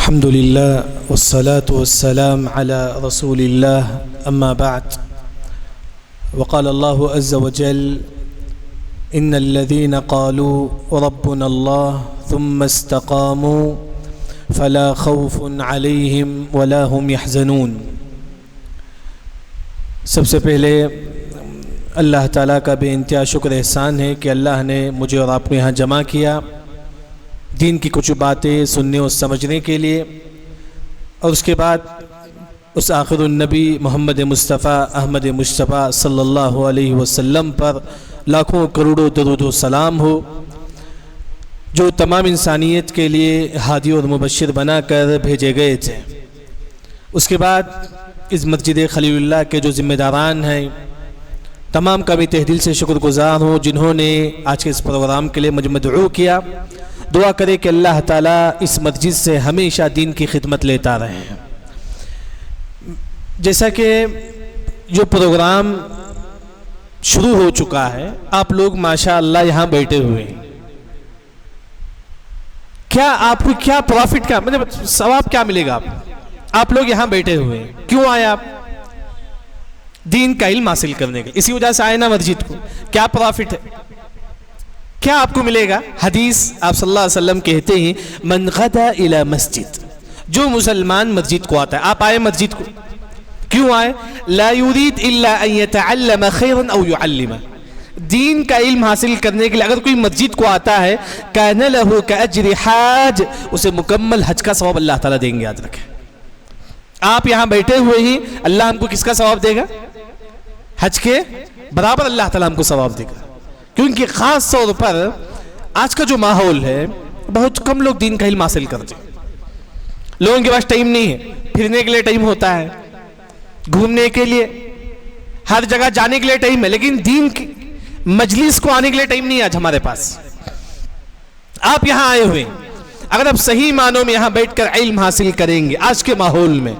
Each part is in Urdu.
الحمد لله والصلاة والسلام على رسول الله أما بعد وقال الله عز وجل إن الذين قالوا ربنا الله ثم استقاموا فلا خوف عليهم ولا هم يحزنون۔ سب سے پہلے اللہ تعالیٰ کا بے انتہا شکر احسان ہے کہ اللہ نے مجھے اور آپ کو یہاں جمع کیا دین کی کچھ باتیں سننے اور سمجھنے کے لیے، اور اس کے بعد اس آخر النبی محمد مصطفیٰ احمد مصطفیٰ صلی اللہ علیہ وسلم پر لاکھوں کروڑوں درود و سلام ہو، جو تمام انسانیت کے لیے ہادی اور مبشر بنا کر بھیجے گئے تھے۔ اس کے بعد اس مسجد خلیل اللہ کے جو ذمہ داران ہیں تمام کا بھی تہ دل سے شکر گزار ہوں، جنہوں نے آج کے اس پروگرام کے لیے مجھے مدعو کیا۔ دعا کرے کہ اللہ تعالیٰ اس مسجد سے ہمیشہ دین کی خدمت لیتا رہے۔ جیسا کہ جو پروگرام شروع ہو چکا ہے، آپ لوگ ماشاءاللہ یہاں بیٹھے ہوئے ہیں، کیا آپ کو کیا پروفٹ کیا مطلب ثواب کیا ملے گا؟ آپ لوگ یہاں بیٹھے ہوئے ہیں، کیوں آئے آپ؟ دین کا علم حاصل کرنے کے، اسی وجہ سے آئے نا مسجد کو۔ کیا پروفٹ ہے، کیا آپ کو ملے گا؟ حدیث آپ صلی اللہ علیہ وسلم کہتے ہیں من غدا الى مسجد، جو مسلمان مسجد کو آتا ہے۔ آپ آئے مسجد کو، کیوں آئے؟ لا يريد الا ان يتعلم خيرا او يعلم، دین کا علم حاصل کرنے کے لیے اگر کوئی مسجد کو آتا ہے كان له كاجر حاج، اسے مکمل حج کا ثواب اللہ تعالیٰ دیں گے۔ یاد رکھیں، آپ یہاں بیٹھے ہوئے ہی اللہ ہم کو کس کا ثواب دے گا؟ حج کے برابر اللہ تعالیٰ ہم کو ثواب دے گا، کیونکہ خاص طور پر آج کا جو ماحول ہے بہت کم لوگ دین کا علم حاصل کرتے ہیں۔ لوگوں کے پاس ٹائم نہیں ہے، پھرنے کے لیے ٹائم ہوتا ہے، گھومنے کے لیے ہر جگہ جانے کے لیے ٹائم ہے، لیکن دین کی مجلس کو آنے کے لیے ٹائم نہیں ہے آج ہمارے پاس۔ آپ یہاں آئے ہوئے، اگر آپ صحیح معنوں میں یہاں بیٹھ کر علم حاصل کریں گے آج کے ماحول میں،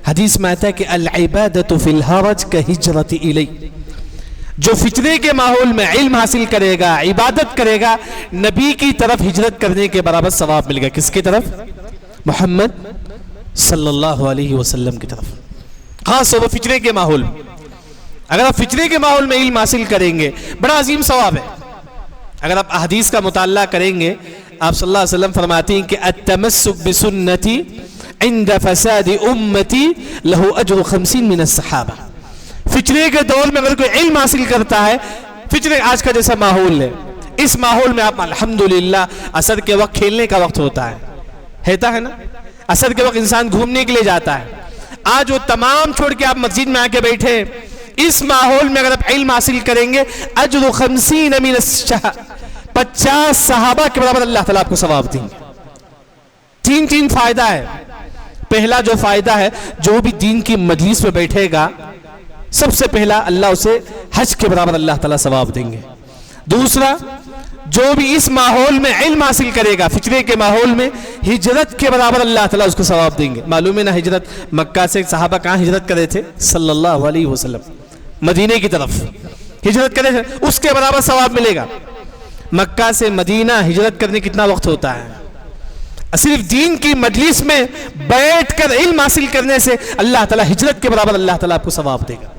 حدیث میں آتا ہے کہ العبادۃ فی الحرج کہجرۃ الی، جو فتنے کے ماحول میں علم حاصل کرے گا، عبادت کرے گا، نبی کی طرف ہجرت کرنے کے برابر ثواب ملے گا۔ کس کی طرف؟ محمد صلی اللہ علیہ وسلم کی طرف۔ خاص طور پر فتنے کے ماحول میں، اگر آپ فتنے کے ماحول میں علم حاصل کریں گے بڑا عظیم ثواب ہے۔ اگر آپ احادیث کا مطالعہ کریں گے، آپ صلی اللہ علیہ وسلم فرماتے ہیں کہ التمسک بسنتی عند فساد امتی لہ اجر 50 من الصحابہ۔ فتنے کے دور میں اگر کوئی علم حاصل کرتا ہے، فتنے آج کا جیسا ماحول ہے، اس ماحول میں آپ الحمدللہ عصر کے وقت کھیلنے کا وقت ہوتا ہے نا، عصر کے وقت انسان گھومنے کے لیے جاتا ہے۔ آج وہ تمام چھوڑ کے آپ مسجد میں آ کے بیٹھے، اس ماحول میں اگر آپ علم حاصل کریں گے اجر 50 من الصحابہ، 50 صحابہ کے برابر اللہ تعالیٰ آپ کو ثواب دیں گے۔ تین فائدہ ہے۔ پہلا جو فائدہ ہے، جو بھی دین کی مجلس میں بیٹھے گا سب سے پہلا اللہ اسے حج کے برابر اللہ تعالیٰ ثواب دیں گے۔ دوسرا، جو بھی اس ماحول میں علم حاصل کرے گا فتنے کے ماحول میں، ہجرت کے برابر اللہ تعالیٰ اس کو ثواب دیں گے۔ معلوم ہے نا، ہجرت مکہ سے صحابہ کہاں ہجرت کرے تھے؟ صلی اللہ علیہ وسلم مدینے کی طرف ہجرت کرے تھے، اس کے برابر ثواب ملے گا۔ مکہ سے مدینہ ہجرت کرنے کتنا وقت ہوتا ہے؟ صرف دین کی مجلس میں بیٹھ کر علم حاصل کرنے سے اللہ تعالیٰ ہجرت کے برابر اللہ تعالیٰ آپ کو ثواب دے گا۔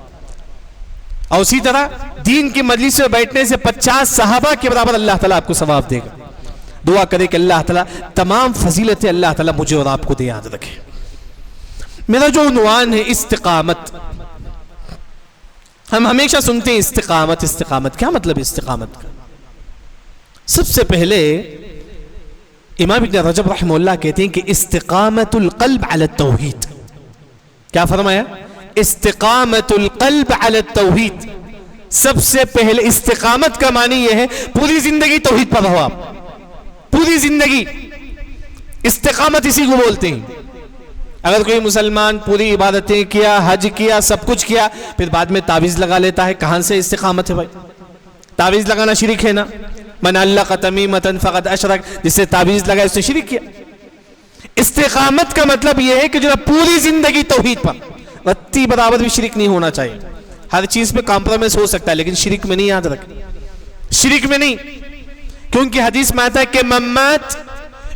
اور اسی طرح دین کی مجلس میں بیٹھنے سے 50 صحابہ کے برابر اللہ تعالیٰ آپ کو ثواب دے گا۔ دعا کرے کہ اللہ تعالیٰ تمام فضیلتیں اللہ تعالیٰ مجھے اور آپ کو دے۔ یاد رکھے، میرا جو عنوان ہے استقامت، ہم ہمیشہ سنتے ہیں استقامت کیا مطلب استقامت کا؟ سب سے پہلے امام ابن رجب رحمہ اللہ کہتے ہیں کہ استقامت القلب علی التوحید۔ کیا فرمایا؟ استقامت القلب علی التوحید۔ سب سے پہلے استقامت کا معنی یہ ہے پوری زندگی توحید پر رہو، آپ پوری زندگی استقامت اسی کو بولتے ہیں۔ اگر کوئی مسلمان پوری عبادتیں کیا، حج کیا، سب کچھ کیا، پھر بعد میں تعویذ لگا لیتا ہے، کہاں سے استقامت ہے بھائی؟ تعویذ لگانا شرک ہے نا، من علق تمیمۃ فقد اشرک، جس سے تعویذ لگا اس نے شرک کیا۔ استقامت کا مطلب یہ ہے کہ جو پوری زندگی توحید پر، رتی برابر بھی شرک نہیں ہونا چاہیے۔ ہر چیز پہ کمپرومائز ہو سکتا ہے لیکن شرک میں نہیں۔ یاد رکھیں، شرک میں نہیں، کیونکہ حدیث میں آتا ہے کہ من مات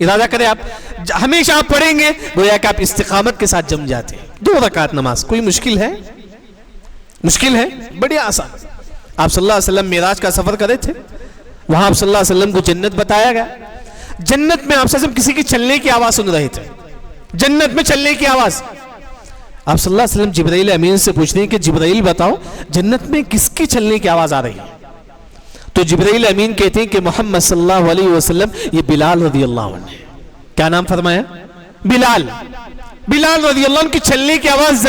ارادہ کریں آپ ہمیشہ آپ پڑھیں گے گویا کہ آپ استقامت کے ساتھ جم جاتے ہیں. 2 رکعت نماز کوئی مشکل ہے؟ مشکل ہے؟ بڑی آسان. آپ صلی اللہ علیہ وسلم معراج کا سفر کرے تھے, وہاں آپ صلی اللہ علیہ وسلم کو جنت بتایا گیا. جنت میں آپ صلی اللہ علیہ وسلم کسی کی چلنے کی آواز سن رہے تھے, جنت میں چلنے کی آواز. آپ صلی اللہ علیہ وسلم جبرائیل امین سے پوچھتے ہیں کہ جبرائیل بتاؤ جنت میں کس کی چلنے کی آواز آ رہی ہے؟ تو جبرائیل امین کہتے ہیں کہ محمد صلی اللہ علیہ وسلم یہ بلال رضی اللہ عنہ ہے. کیا نام فرمایا؟ بلال. بلال رضی اللہ عنہ کی چلنے کی آواز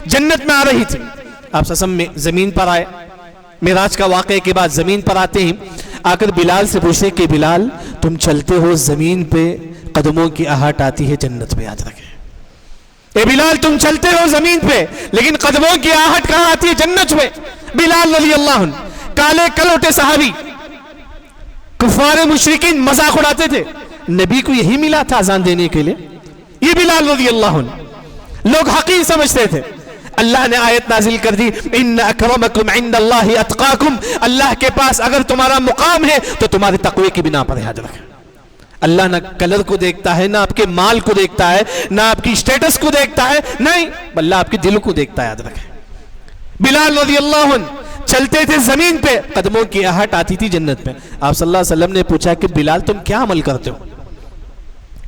جنت میں آ رہی تھی. آپ صلی اللہ علیہ وسلم زمین پر آئے, معراج کا واقعے کے بعد زمین پر آتے ہیں, آ کر بلال سے پوچھتے کہ بلال تم چلتے ہو زمین پہ قدموں کی آہٹ آتی ہے جنت میں, یاد رکھیں. اے بلال تم چلتے ہو زمین پہ لیکن قدموں کی آہٹ کہاں آتی ہے؟ جنت میں. بلال رضی اللہ عنہ کالے کلوٹے صحابی, کفار مشرکین مذاق اڑاتے تھے, نبی کو یہی ملا تھا اذان دینے کے لیے. یہ بلال رضی اللہ عنہ لوگ حقیر سمجھتے تھے. اللہ نے آیت نازل کر دی ان اکرمکم عند اللہ اتقاکم, اللہ کے پاس اگر تمہارا مقام ہے تو تمہارے تقوی کی بنا پر ہے. یاد رکھیں اللہ نہ کلر کو دیکھتا ہے, نہ آپ کے مال کو دیکھتا ہے, نہ آپ کی اسٹیٹس کو دیکھتا ہے, نہیں اللہ آپ کے دل کو دیکھتا ہے. یاد رکھیں بلال رضی اللہ عنہ چلتے تھے زمین پہ, قدموں کی آہٹ آتی تھی جنت میں. آپ صلی اللہ علیہ وسلم نے پوچھا کہ بلال تم کیا عمل کرتے ہو,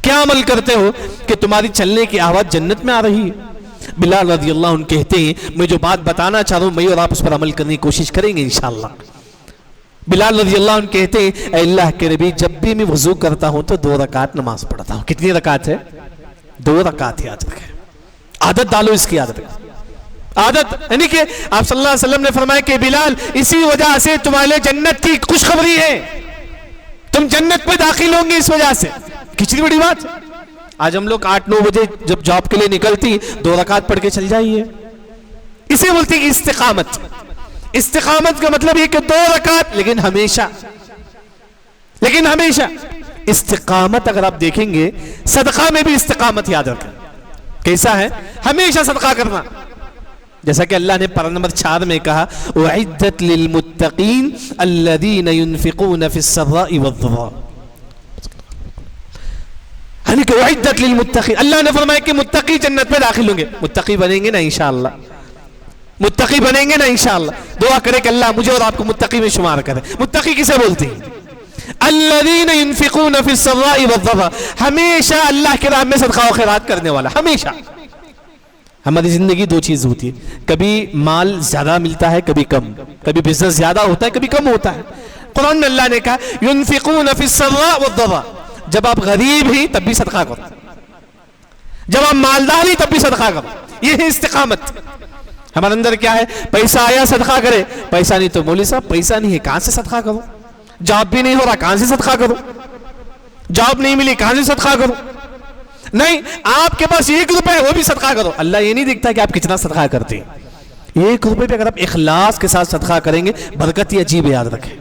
کیا عمل کرتے ہو کہ تمہاری چلنے کی آواز جنت میں آ رہی ہے؟ بلال رضی اللہ عنہ کہتے ہیں میں جو بات بتانا چاہ رہا ہوں میں اور آپ اس پر عمل کرنے کی کوشش کریں گے انشاءاللہ. بلال رضی اللہ عنہ کہتے ہیں اے اللہ کے نبی جب بھی میں وضو کرتا ہوں تو 2 رکعت نماز پڑھتا ہوں. کتنی رکعت ہے؟ 2 رکعت. یاد رکھیں, عادت ڈالو اس کی, عادت عادت یعنی کہ آپ صلی اللہ علیہ وسلم نے فرمایا کہ بلال اسی وجہ سے تمہارے جنت کی خوشخبری ہے, تم جنت میں داخل ہوں گے اس وجہ سے. کتنی بڑی بات. آج ہم لوگ 8-9 بجے جب جاب کے لیے نکلتی 2 رکعت پڑھ کے چل جائیے. اسے بولتے ہیں استقامت. استقامت کا مطلب یہ کہ 2 رکعت لیکن ہمیشہ استقامت. اگر آپ دیکھیں گے صدقہ میں بھی استقامت یاد رکھیں. کیسا ہے؟ ہمیشہ صدقہ کرنا. جیسا کہ اللہ نے پارہ نمبر 4 میں کہا وَعِدَّتْ لِلْمُتَّقِينَ الَّذِينَ يُنْفِقُونَ فِي السَّرَّاءِ وَالضَّرَّاءِ. یعنی کہ وَعِدَّتْ لِلْمُتَّقِينَ, اللہ نے فرمایا کہ متقی جنت میں داخل ہوں گے. متقی بنیں گے نا انشاءاللہ, متقی بنیں گے نا انشاءاللہ. دعا کرے کہ اللہ مجھے اور آپ کو متقی میں شمار کرے. متقی کسے بولتے ہیں؟ الذین ينفقون فی السراء والضراء, ہمیشہ اللہ کے راہ میں صدقہ و خیرات کرنے والا. ہمیشہ. ہماری زندگی 2 چیز ہوتی ہے, کبھی مال زیادہ ملتا ہے کبھی کم, کبھی بزنس زیادہ ہوتا ہے کبھی کم ہوتا ہے. قرآن میں اللہ نے کہا ينفقون فی السراء والضراء, جب آپ غریب ہی تب بھی صدقہ کرو, جب آپ مالدار ہی تب بھی صدقہ کرو. یہ ہے استقامت. ہمارے اندر کیا ہے؟ پیسہ آیا صدقہ کرے, پیسہ نہیں تو مولوی صاحب پیسہ نہیں ہے کہاں سے صدقہ کرو, جاب بھی نہیں ہو رہا کہاں سے صدقہ کرو, جاب نہیں ملی کہاں سے صدقہ کرو. نہیں, آپ کے پاس 1 روپے وہ بھی صدقہ کرو. اللہ یہ نہیں دیکھتا کہ آپ کتنا صدقہ کرتے ہیں. 1 روپے پہ اگر آپ اخلاص کے ساتھ صدقہ کریں گے برکت ہی عجیب ہے. یاد رکھیں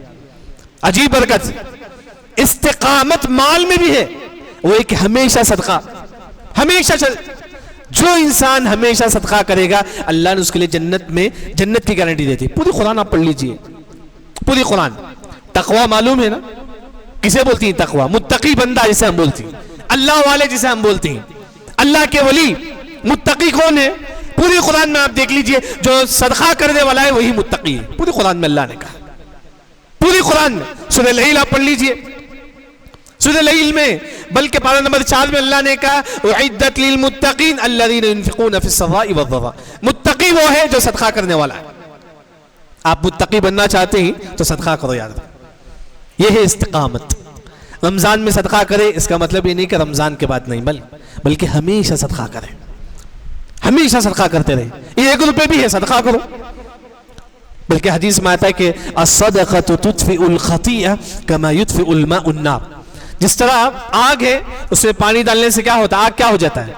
عجیب برکت. استقامت مال میں بھی ہے, وہ ایک ہمیشہ صدقہ. ہمیشہ جو انسان ہمیشہ صدقہ کرے گا اللہ نے اس کے لیے جنت کی گارنٹی دیتی. پوری قرآن آپ پڑھ لیجئے, پوری قرآن. تقوی معلوم ہے نا کسے بولتی ہیں؟ تقوی. متقی بندہ جسے ہم بولتی ہیں, اللہ والے جسے ہم بولتے ہیں, اللہ کے ولی. متقی کون ہے؟ پوری قرآن میں آپ دیکھ لیجئے جو صدقہ کرنے والا ہے وہی متقی ہے. پوری قرآن میں اللہ نے کہا, پوری قرآن میں. سورہ لیل آپ پڑھ لیجئے, سورہ لیل میں بلکہ پارہ نمبر 4 میں اللہ نے کہا اعدت للمتقین الذین ينفقون فی السراء والضراء. متقی وہ ہے جو صدقہ کرنے والا ہے. آپ متقی بننا چاہتے ہیں تو صدقہ کرو. یاد رکھو یہ ہے استقامت. رمضان میں صدقہ کرے اس کا مطلب یہ نہیں کہ رمضان کے بعد نہیں, بلکہ ہمیشہ صدقہ کرے, ہمیشہ صدقہ کرتے رہے. یہ 1 روپے بھی ہے صدقہ کرو. بلکہ حدیث میں آتا ہے کہ الصدقۃ تطفئ الخطیئہ کما یطفئ الماء النار. جس طرح آگ ہے اس میں پانی ڈالنے سے کیا ہوتا ہے؟ آگ کیا ہو جاتا ہے؟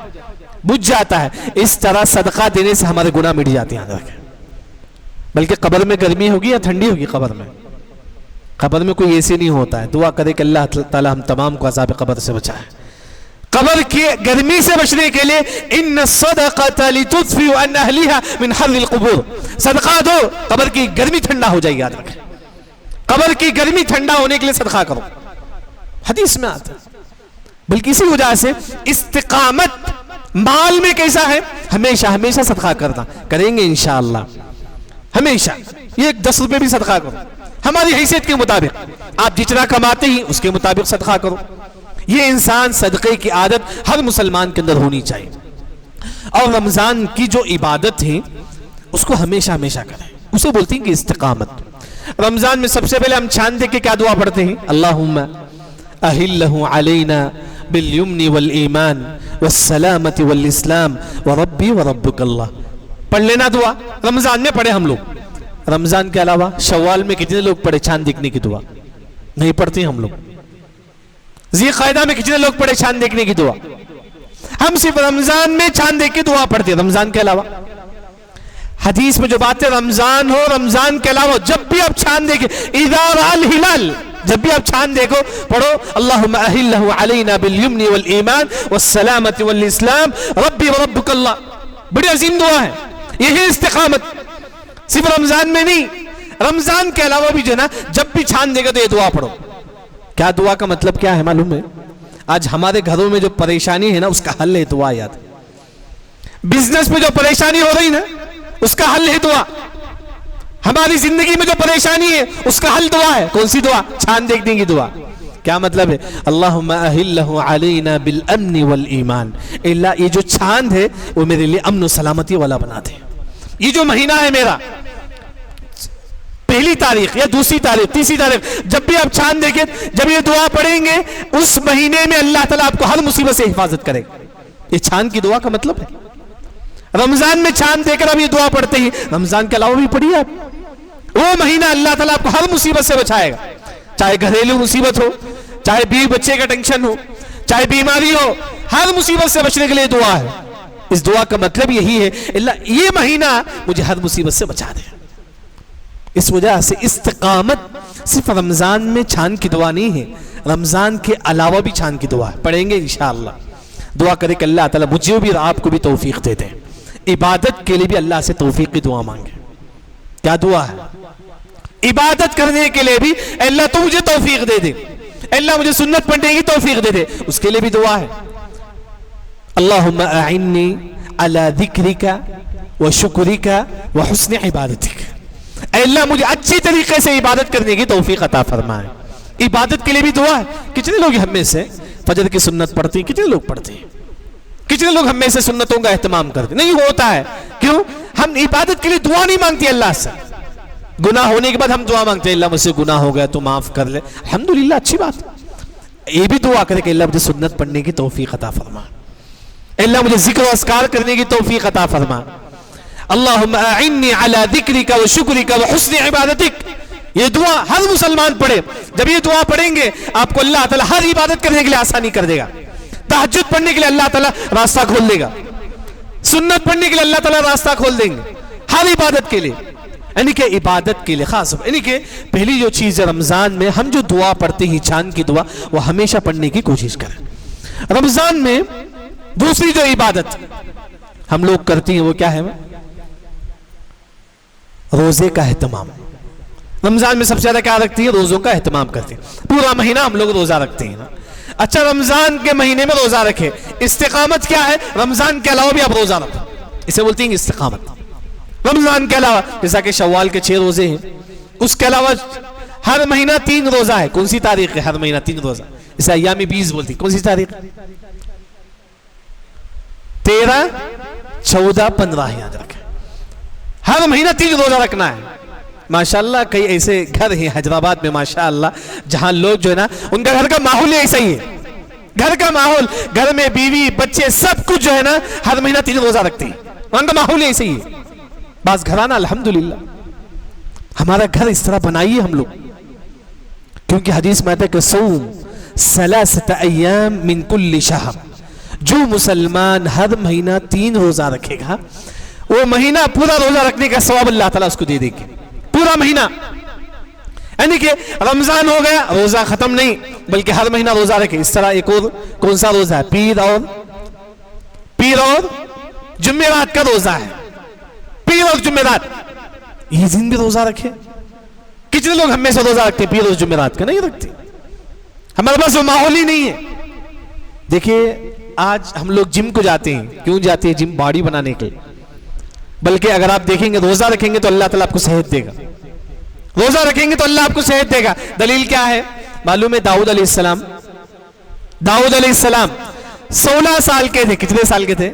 بجھ جاتا ہے. اس طرح صدقہ دینے سے ہمارے گناہ مٹ جاتے ہیں. بلکہ قبر میں گرمی ہوگی یا ٹھنڈی ہوگی؟ قبر میں کوئی ایسے نہیں ہوتا ہے. دعا کرے کہ اللہ تعالی ہم تمام کو عذاب قبر سے بچائے. قبر کی گرمی سے بچنے کے لیے ان الصدقۃ لتطفئ عن اهلها من حر القبور, صدقہ دو قبر کی گرمی ٹھنڈا ہو جائے گی. یاد رکھیں قبر کی گرمی ٹھنڈا ہونے کے لیے صدقہ کرو. حدیث میں آتا ہے بلکہ اسی وجہ سے استقامت مال میں کیسا ہے؟ ہمیشہ ہمیشہ صدقہ کرنا، کریں گے انشاءاللہ ہمیشہ. یہ 10 روپے بھی صدقہ کرو ہماری حیثیت کے مطابق، آپ جتنا کماتے ہی اس کے مطابق صدقہ کرو. یہ انسان صدقے کی عادت ہر مسلمان کے اندر ہونی چاہیے. اور رمضان کی جو عبادت ہے اس کو ہمیشہ ہمیشہ کریں، اسے بولتے ہیں کہ استقامت. رمضان میں سب سے پہلے ہم چاند دیکھ کے کیا دعا پڑھتے ہیں؟ اللہم اہلہ علینا بالیمن والایمان والسلامت والاسلام وربی وربک اللہ. پڑھ لینا دعا، رمضان میں پڑھے ہم لوگ. رمضان کے علاوہ شوال میں کتنے لوگ پڑھے چاند دیکھنے کی دعا؟ نہیں پڑھتے ہم لوگ. ذی قعدہ میں کتنے لوگ پڑھے چاند دیکھنے کی دعا؟ ہم صرف رمضان میں چاند دیکھ کے دعا پڑھتے ہیں، رمضان کے علاوہ. حدیث میں جو بات ہے رمضان ہو رمضان کے علاوہ جب بھی آپ چاند دیکھیں، اذا رأى الہلال، جب بھی آپ چاند دیکھو پڑھو اللہم اہلہ علینا بالیمن والایمان والسلامت والاسلام ربی وربک اللہ. بڑی عظیم دعا ہے، یہ ہے استقامت. صرف رمضان میں نہیں، رمضان کے علاوہ بھی جو ہے نا جب بھی چاند دیکھو تو یہ دعا پڑھو. کیا دعا کا مطلب کیا ہے معلوم ہے؟ آج ہمارے گھروں میں جو پریشانی ہے نا اس کا حل ہے دعا. یاد بزنس میں جو پریشانی ہو رہی نا اس کا حل ہے دعا. ہماری زندگی میں جو پریشانی ہے اس کا حل دعا ہے. کون سی دعا؟ چاند دیکھنے کی دعا. کیا مطلب ہے؟ اللہم اہلہ علینا بالامن والایمان. اللہ یہ جو چاند ہے وہ میرے لیے امن و سلامتی والا بنا دے. یہ جو مہینہ ہے میرا، پہلی تاریخ یا دوسری تاریخ تیسری تاریخ، جب بھی آپ چاند دیکھیں، جب یہ دعا پڑھیں گے اس مہینے میں اللہ تعالیٰ آپ کو ہر مصیبت سے حفاظت کرے گا. یہ چاند کی دعا کا مطلب ہے. رمضان میں چاند دیکھ کر آپ یہ دعا پڑھتے ہیں، رمضان کے علاوہ بھی پڑھیے آپ. وہ مہینہ اللہ تعالیٰ آپ کو ہر مصیبت سے بچائے گا، چاہے گھریلو مصیبت ہو، چاہے بیوی بچے کا ٹینشن ہو، چاہے بیماری ہو، ہر مصیبت سے بچنے کے لیے دعا ہے. اس دعا کا مطلب یہی ہے اللہ یہ مہینہ مجھے ہر مصیبت سے بچا دے. اس وجہ سے استقامت صرف رمضان میں چاند کی دعا نہیں ہے، رمضان کے علاوہ بھی چاند کی دعا ہے. پڑھیں گے انشاءاللہ. دعا کرے کہ اللہ تعالیٰ مجھے بھی آپ کو بھی توفیق دے دے. عبادت کے لیے بھی اللہ سے توفیق کی دعا مانگے. کیا دعا ہے؟ عبادت کرنے کے لیے بھی اللہ تو مجھے توفیق دے دے، اللہ مجھے سنت پڑھنے کی توفیق دے دے، اس کے لیے بھی دعا ہے. اللہم اعنی علی ذکرک وشکرک وحسن عبادتک. اے اللہ مجھے اچھی طریقے سے عبادت کرنے کی توفیق عطا فرمائے. عبادت کے لیے بھی دعا ہے. کتنے لوگ ہم میں سے فجر کی سنت پڑھتے ہیں؟ کتنے لوگ پڑھتے ہیں؟ کتنے لوگ ہم میں سے سنتوں کا اہتمام کرتے؟ نہیں ہوتا ہے. کیوں؟ ہم عبادت کے لیے دعا نہیں مانگتے اللہ سے. گناہ ہونے کے بعد ہم دعا مانگتے ہیں اللہ مجھ سے گناہ ہو گیا تو معاف کر لے. الحمدللہ اچھی بات. یہ بھی دعا کرے کہ اللہ مجھے سنت پڑھنے کی توفیق عطا فرما، اللہ مجھے ذکر و اذکار کرنے کی توفیق عطا فرما. اللہم اعنی علی ذکرک وشکرک وحسن عبادتک. یہ دعا ہر مسلمان پڑھے. جب یہ دعا پڑھیں گے آپ کو اللہ تعالیٰ ہر عبادت کرنے کے لیے آسانی کر دے گا. تہجد پڑھنے کے لیے اللہ تعالیٰ راستہ کھول دے گا، سنت پڑھنے کے لیے اللہ تعالیٰ راستہ کھول دیں گے، ہر عبادت کے لیے. یعنی کہ عبادت کے لیے خاص، یعنی کہ پہلی جو چیز ہے رمضان میں ہم جو دعا پڑھتے ہیں چاند کی دعا وہ ہمیشہ پڑھنے کی کوشش کریں. رمضان میں دوسری جو عبادت ہم لوگ کرتی ہیں وہ کیا ہے؟ روزے کا اہتمام. رمضان میں سب سے زیادہ کیا رکھتی ہیں؟ روزوں کا اہتمام کرتی ہیں. پورا مہینہ ہم لوگ روزہ رکھتے ہیں. اچھا رمضان کے مہینے میں روزہ رکھے. استقامت کیا ہے؟ رمضان کے علاوہ بھی آپ روزہ رکھو، اسے بولتے ہیں استقامت. رمضان کے علاوہ جیسا کہ شوال کے 6 روزے ہیں، اس کے علاوہ ہر مہینہ 3 روزہ ہے. کون سی تاریخ ہے؟ ہر مہینہ 3 روزہ. اسے ایامی 20 بولتی. کون سی تاریخ؟ 13 14 15. یاد رکھیں ہر مہینہ 3 روزہ رکھنا ہے. ماشاءاللہ کئی ایسے گھر ہیں حیدرآباد میں ماشاءاللہ جہاں لوگ جو ہے نا ان کا گھر کا ماحول ایسا ہی ہے. گھر کا ماحول، گھر میں بیوی بچے سب کچھ جو ہے نا ہر مہینہ 3 روزہ رکھتے ہیں. ان کا ماحول ایسا ہی ہے. بعض گھرانہ الحمدللہ ہمارا گھر اس طرح بنائیے ہم لوگ، کیونکہ حدیث میں آتا ہے کہ صوم 3 ایام من کل شہر. جو مسلمان ہر مہینہ 3 روزہ رکھے گا وہ مہینہ پورا روزہ رکھنے کا ثواب اللہ تعالیٰ اس کو دے دے گی. پورا مہینہ. یعنی کہ رمضان ہو گیا روزہ ختم نہیں بلکہ ہر مہینہ روزہ رکھے. اس طرح ایک اور کون سا روزہ ہے؟ پیر اور جمعرات کا روزہ ہے. پیر اور جمعرات یہ دن بھی روزہ رکھے. کتنے لوگ ہم میں سے روزہ رکھتے ہیں پیر اور جمعرات کا؟ نہیں رکھتے. ہمارے پاس وہ ماحول ہی نہیں ہے. دیکھیے آج ہم لوگ جم کو جاتے ہیں، کیوں جاتے ہیں؟ جم باڈی بنانے کے لیے، بلکہ اگر آپ دیکھیں گے روزہ رکھیں گے تو اللہ تعالیٰ آپ کو صحت دے گا، روزہ رکھیں گے تو اللہ آپ کو صحت دے گا۔ دلیل کیا ہے؟ معلوم ہے داؤد علیہ السلام 16 سال کے تھے، کتنے سال کے تھے؟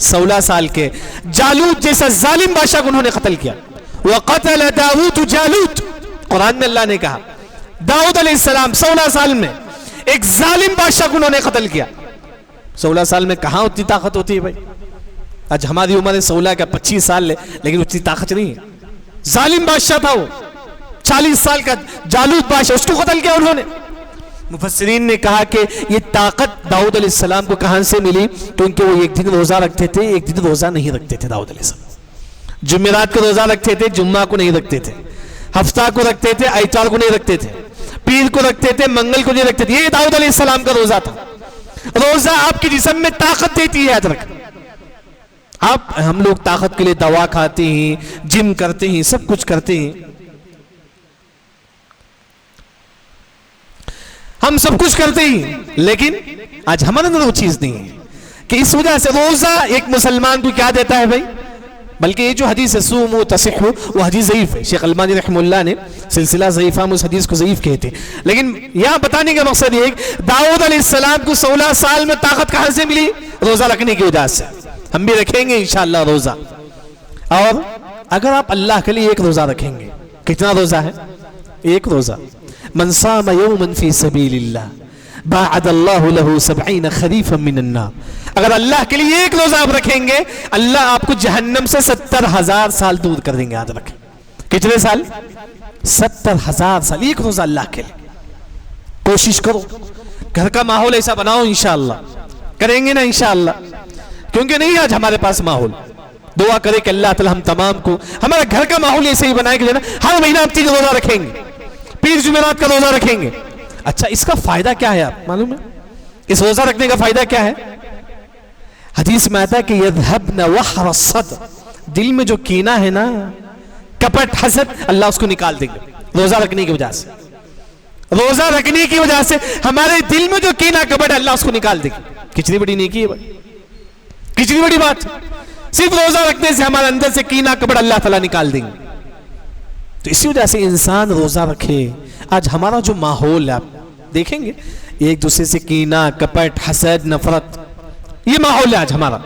16 سال کے، جالوت جیسا ظالم بادشاہ کو انہوں نے قتل کیا۔ وَقَتَلَ دَاوُودُ جَالُوتَ، قرآن میں اللہ نے کہا داؤد علیہ السلام 16 سال میں ایک ظالم بادشاہ کو انہوں نے قتل کیا۔ 16 سال میں کہاں اتنی طاقت ہوتی ہے بھائی؟ آج ہماری عمر ہے 16 کا 25 سال ہے، لیکن اتنی طاقت نہیں ہے۔ ظالم بادشاہ تھا وہ، 40 سال کا جالوت بادشاہ، اس کو قتل کیا انہوں نے۔ مفسرین نے کہا کہ یہ طاقت داؤد علیہ السلام کو کہاں سے ملی؟ کیونکہ وہ ایک دن روزہ رکھتے تھے، ایک دن روزہ نہیں رکھتے تھے داؤد علیہ السلام۔ جمعرات کو روزہ رکھتے تھے، جمعہ کو نہیں رکھتے تھے، ہفتہ کو رکھتے تھے، اتوار کو نہیں رکھتے تھے، پیر کو رکھتے تھے، منگل کو نہیں رکھتے تھے۔ یہ داؤد علیہ السلام کا روزہ تھا۔ روزہ آپ کے جسم میں طاقت دیتی ہے، یاد رکھ۔ ہم لوگ طاقت کے لیے دوا کھاتے ہیں، جم کرتے ہیں، سب کچھ کرتے ہیں، ہم سب کچھ کرتے ہیں، لیکن آج ہمارے اندر وہ چیز نہیں ہے کہ اس وجہ سے روزہ ایک مسلمان کو کیا دیتا ہے بھائی؟ بلکہ یہ جو حدیث ہے سومو تصحو، وہ حدیث ضعیف ہے۔ شیخ البانی رحمہ اللہ نے سلسلہ ضعیفہ میں اس حدیث کو ضعیف کہتے ہیں، لیکن یہاں بتانے کا مقصد یہ ہے کہ داؤد علیہ السلام کو 16 سال میں طاقت کہاں سے ملی؟ روزہ رکھنے کی وجہ سے۔ ہم بھی رکھیں گے انشاءاللہ روزہ، اور اگر آپ اللہ کے لیے ایک روزہ رکھیں گے، کتنا روزہ ہے؟ ایک روزہ۔ من صام یوما فی سبیل اللہ باعد اللہ له 70 خریفا من النار، اگر اللہ کے لیے ایک روزہ آپ رکھیں گے، اللہ آپ کو جہنم سے 70,000 سال دور کر دیں گے۔ یاد رکھیں کتنے سال؟ 70,000 سال، ایک روزہ اللہ کے لیے۔ کوشش کرو، گھر کا ماحول ایسا بناؤ، انشاءاللہ کریں گے نا انشاءاللہ، کیونکہ نہیں آج ہمارے پاس ماحول۔ دعا کرے کہ اللہ تعالی ہم تمام کو ہمارا گھر کا ماحول ایسے ہی بنائے کہ ہر مہینہ ہم 3 روزہ رکھیں گے، پیر جمعرات کا روزہ رکھیں گے۔ اچھا اس کا فائدہ کیا ہے آپ معلوم ہے؟ اس روزہ رکھنے کا فائدہ کیا ہے؟ حدیث میں آتا ہے کہ یذهبن وحر الصدر، دل میں جو کینہ ہے نا، کپٹ، حسد، اللہ اس کو نکال دیں گے روزہ رکھنے کی وجہ سے۔ روزہ رکھنے کی وجہ سے ہمارے دل میں جو کینہ کپٹ ہے، اللہ اس کو نکال دے گا۔ کتنی بڑی نیکی ہے بھائی، کتنی بڑی بات ہے۔ صرف روزہ رکھنے سے ہمارے اندر سے کینہ کپٹ اللہ تعالیٰ نکال دیں گے۔ تو اسی وجہ سے انسان روزہ رکھے۔ آج ہمارا جو ماحول ہے آپ دیکھیں گے، ایک دوسرے سے کینہ کپٹ حسد نفرت، یہ ماحول ہے آج ہمارا۔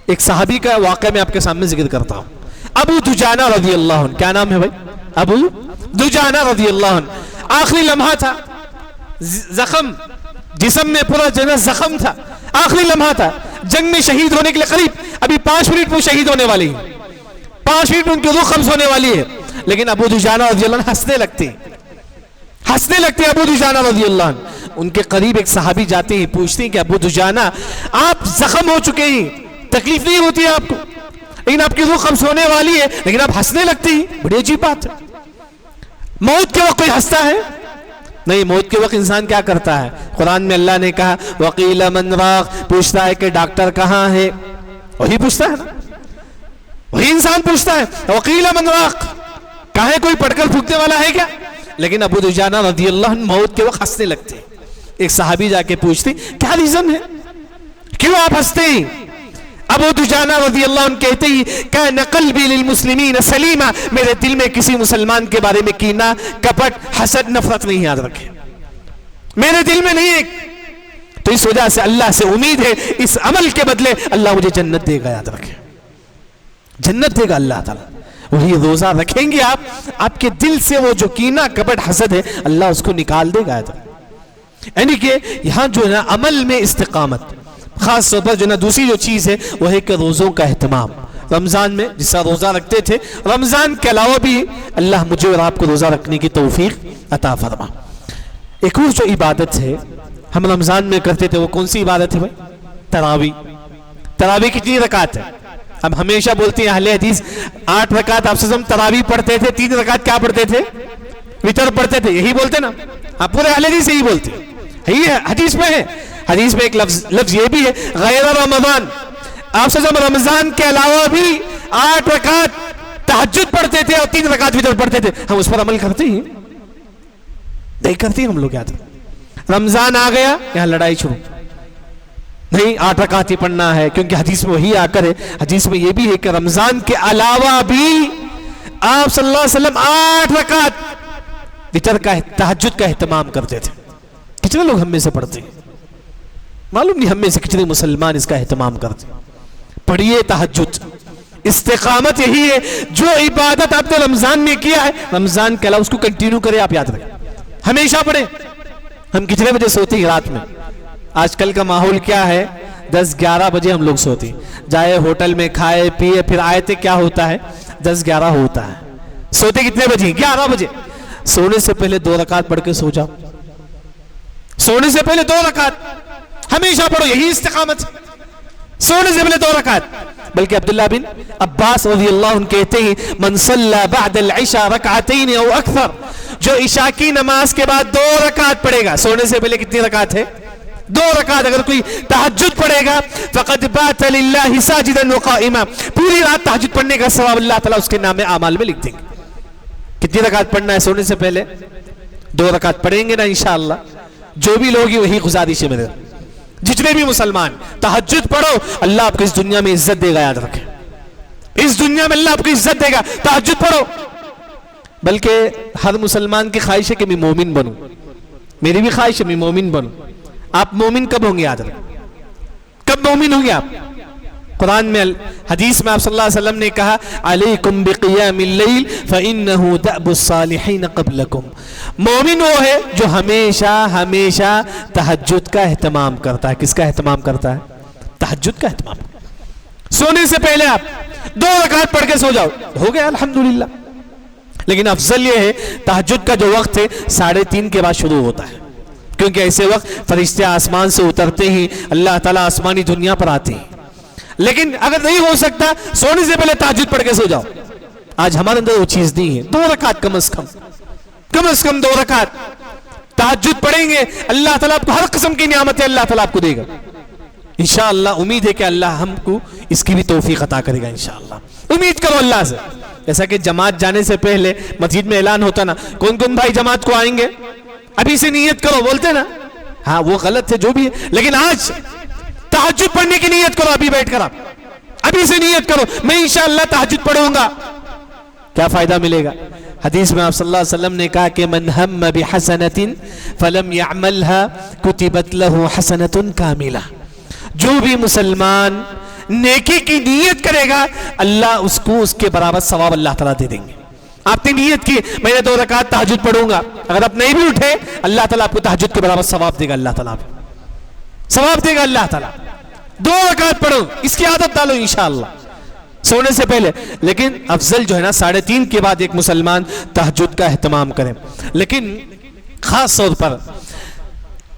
ایک صحابی کا واقعہ میں آپ کے سامنے ذکر کرتا ہوں، ابو دجانہ رضی اللہ عنہ۔ کیا نام ہے بھائی؟ ابو دجانہ رضی اللہ عنہ۔ آخری لمحہ تھا، زخم جسم میں پورا جنہ زخم تھا، آخری لمحہ تھا، جنگ میں شہید ہونے کے لیے قریب، ابھی 5 منٹ میں شہید ہونے والی ہے، 5 منٹ میں ان کی روح قبض ہونے والی ہے۔ لیکن ابو دجانہ رضی اللہ عنہ ہنسنے لگتے ہیں ابو دجانہ رضی اللہ عنہ۔ ان کے قریب ایک صحابی جاتے ہیں، پوچھتے ہیں کہ ابو دجانہ آپ زخم ہو چکے ہیں، تکلیف نہیں ہوتی ہے آپ کو، لیکن آپ کی روح قبض ہونے والی ہے، لیکن آپ ہنسنے لگتے ہیں، بڑی عجیب بات ہے۔ موت کے وقت کوئی ہنستا ہے؟ نہیں، موت کے وقت انسان کیا کرتا ہے؟ قرآن میں اللہ نے کہا وَقِيلَ مَنْ رَاقٍ، پوچھتا ہے کہ ڈاکٹر کہاں ہے، وہی پوچھتا ہے نا، وہی انسان پوچھتا ہے وَقِيلَ مَنْ رَاقٍ، کہاں ہے، کوئی پڑھ کر پھونکنے والا ہے کیا؟ لیکن ابو دجانہ رضی اللہ عنہ موت کے وقت ہنسنے لگتے ہیں۔ ایک صحابی جا کے پوچھتے کیا ریزن ہے، کیوں آپ ہنستے ہیں؟ ابو دجانہ رضی اللہ عنہ کہتے ہیں کان قلبی للمسلمین سلیما، میرے دل میں کسی مسلمان کے بارے میں کینہ کپٹ حسد نفرت نہیں، یاد رکھے میرے دل میں نہیں ہے۔ تو اس وجہ سے اللہ سے امید ہے اس عمل کے بدلے اللہ مجھے جنت دے گا، یاد رکھے جنت دے گا اللہ تعالیٰ۔ وہی روزہ رکھیں گے آپ کے دل سے وہ جو کینہ کپٹ حسد ہے اللہ اس کو نکال دے گا۔ یعنی کہ یہاں جو ہے نا عمل میں استقامت، خاص طور پر جو نا دوسری جو چیز ہے وہ ہے کہ روزوں کا اہتمام۔ رمضان میں جس طرح روزہ رکھتے تھے، رمضان کے علاوہ بھی اللہ مجھے اور آپ کو روزہ رکھنے کی توفیق عطا فرما۔ ایک اور جو عبادت ہے ہم رمضان میں کرتے تھے، وہ کون سی عبادت ہے بھائی؟ تراویح کتنی رکعت ہے؟ ہم ہمیشہ بولتے ہیں اہل حدیث 8 رکعت آپ سے ہم تراویح پڑھتے تھے، 3 رکعت کیا پڑھتے تھے؟ وتر پڑھتے تھے، یہی بولتے نا، آپ پورے اہل حدیث یہی بولتے ہیں، یہی حدیث میں ہے۔ حدیث میں ایک لفظ یہ بھی ہے غیر رمضان، آپ سے ہم رمضان کے علاوہ بھی 8 رکعت تہجد پڑھتے تھے اور 3 رکعت وتر پڑھتے تھے، ہم اس پر عمل کرتے ہیں؟ نہیں کرتے ہم لوگ۔ یاد رمضان آ گیا، یہاں لڑائی شروع، نہیں 8 رکعت ہی پڑھنا ہے، کیونکہ حدیث میں وہی آ کر ہے، حدیث میں یہ بھی ہے کہ رمضان کے علاوہ بھی آپ صلی اللہ علیہ وسلم 8 رکعت وتر کا تہجد کا اہتمام کرتے تھے۔ کتنے لوگ ہم میں سے پڑھتے ہیں؟ معلوم نہیں ہم میں سے کتنے مسلمان اس کا اہتمام کرتے ہیں۔ پڑھیے تہجد، استقامت یہی ہے، جو عبادت آپ نے رمضان میں کیا ہے رمضان کے علاوہ اس کو کنٹینیو کرے، آپ یاد رکھیں، ہمیشہ پڑھیں۔ ہم کتنے بجے سوتے ہیں رات میں؟ آج کل کا ماحول کیا ہے، 10-11 بجے ہم لوگ سوتے ہیں، جائے ہوٹل میں کھائے پیے، پھر آئے تھے کیا ہوتا ہے 10-11 ہوتا ہے، سوتے کتنے بجے؟ 11 بجے۔ سونے سے پہلے 2 رکعت پڑھ کے سو جاؤ، سونے سے پہلے 2 رکعت ہمیشہ پڑھو، یہی استقامت، سونے سے پہلے 2 رکعت۔ بلکہ عبداللہ بن عباس رضی اللہ عنہ کہتے ہیں من صلی بعد العشاء رکعتین او اکثر، جو عشاء کی نماز کے بعد 2 رکعت پڑھے گا، سونے سے پہلے کتنی رکعت ہے؟ 2 رکعت۔ اگر کوئی تہجد پڑھے گا فقد بات للہ ساجدا وقائما، پوری رات تہجد پڑھنے کا ثواب اللہ تعالیٰ اس کے نام اعمال میں لکھ دیں گے۔ کتنی رکعت پڑھنا ہے سونے سے پہلے؟ 2 رکعت پڑھیں گے نا انشاءاللہ۔ جو بھی لوگ وہی گزارش ہے میرے، جتنے بھی مسلمان تہجد پڑھو، اللہ آپ کو اس دنیا میں عزت دے گا، یاد رکھیں، اس دنیا میں اللہ آپ کو عزت دے گا، تہجد پڑھو۔ بلکہ ہر مسلمان کی خواہش ہے کہ میں مومن بنوں، میری بھی خواہش ہے میں مومن بنوں۔ آپ مومن کب ہوں گے؟ یاد رکھیں، کب مومن ہوں گے آپ؟ قرآن میں حدیث میں آپ صلی اللہ علیہ وسلم نے کہا علیکم بقیام اللیل فإنہ دأب الصالحین قبلکم، مومن وہ ہے جو ہمیشہ ہمیشہ تہجد کا اہتمام کرتا ہے۔ کس کا اہتمام کرتا ہے؟ تہجد کا اہتمام۔ سونے سے پہلے آپ 2 رکعت پڑھ کے سو جاؤ، ہو گیا الحمدللہ۔ لیکن افضل یہ ہے تہجد کا جو وقت ہے 3:30 کے بعد شروع ہوتا ہے، کیونکہ ایسے وقت فرشتے آسمان سے اترتے ہیں، اللہ تعالیٰ آسمانی دنیا پر آتے ہیں۔ لیکن اگر نہیں ہو سکتا سونے سے پہلے تہجد پڑھ کے سو جاؤ۔ آج ہمارے اندر وہ چیز نہیں ہے، 2 رکعت کم از کم 2 رکعت تہجد پڑھیں گے، اللہ تعالیٰ آپ کو ہر قسم کی نعمتیں اللہ تعالیٰ آپ کو دے گا انشاءاللہ۔ امید ہے کہ اللہ ہم کو اس کی بھی توفیق عطا کرے گا انشاءاللہ۔ امید کرو اللہ سے، جیسا کہ جماعت جانے سے پہلے مسجد میں اعلان ہوتا نا، کون کون بھائی جماعت کو آئیں گے، ابھی سے نیت کرو، بولتے نا، ہاں وہ غلط ہے جو بھی ہے، لیکن آج تہجد پڑھنے کی نیت کرو، ابھی بیٹھ کر آپ ابھی سے نیت کرو میں انشاءاللہ تہجد پڑھوں گا۔ کیا فائدہ ملے گا؟ حدیث میں آپ صلی اللہ علیہ وسلم نے کہا کہ من ہم بحسنۃ فلم يعملها كتبت له حسنۃ کاملہ، جو بھی مسلمان نیکی کی نیت کرے گا اللہ اس کو اس کے برابر ثواب اللہ تعالیٰ دے دیں گے۔ آپ نے نیت کی میں نے 2 رکعت تہجد پڑھوں گا، اگر آپ نہیں بھی اٹھے اللہ تعالیٰ آپ کو تہجد کے برابر ثواب دے گا، اللہ تعالیٰ ثواب دے گا اللہ تعالیٰ۔ 2 رکعت پڑھو، اس کی عادت ڈالو انشاءاللہ سونے سے پہلے۔ لیکن افضل جو ہے نا 3:30 کے بعد ایک مسلمان تہجد کا اہتمام کرے۔ لیکن خاص طور پر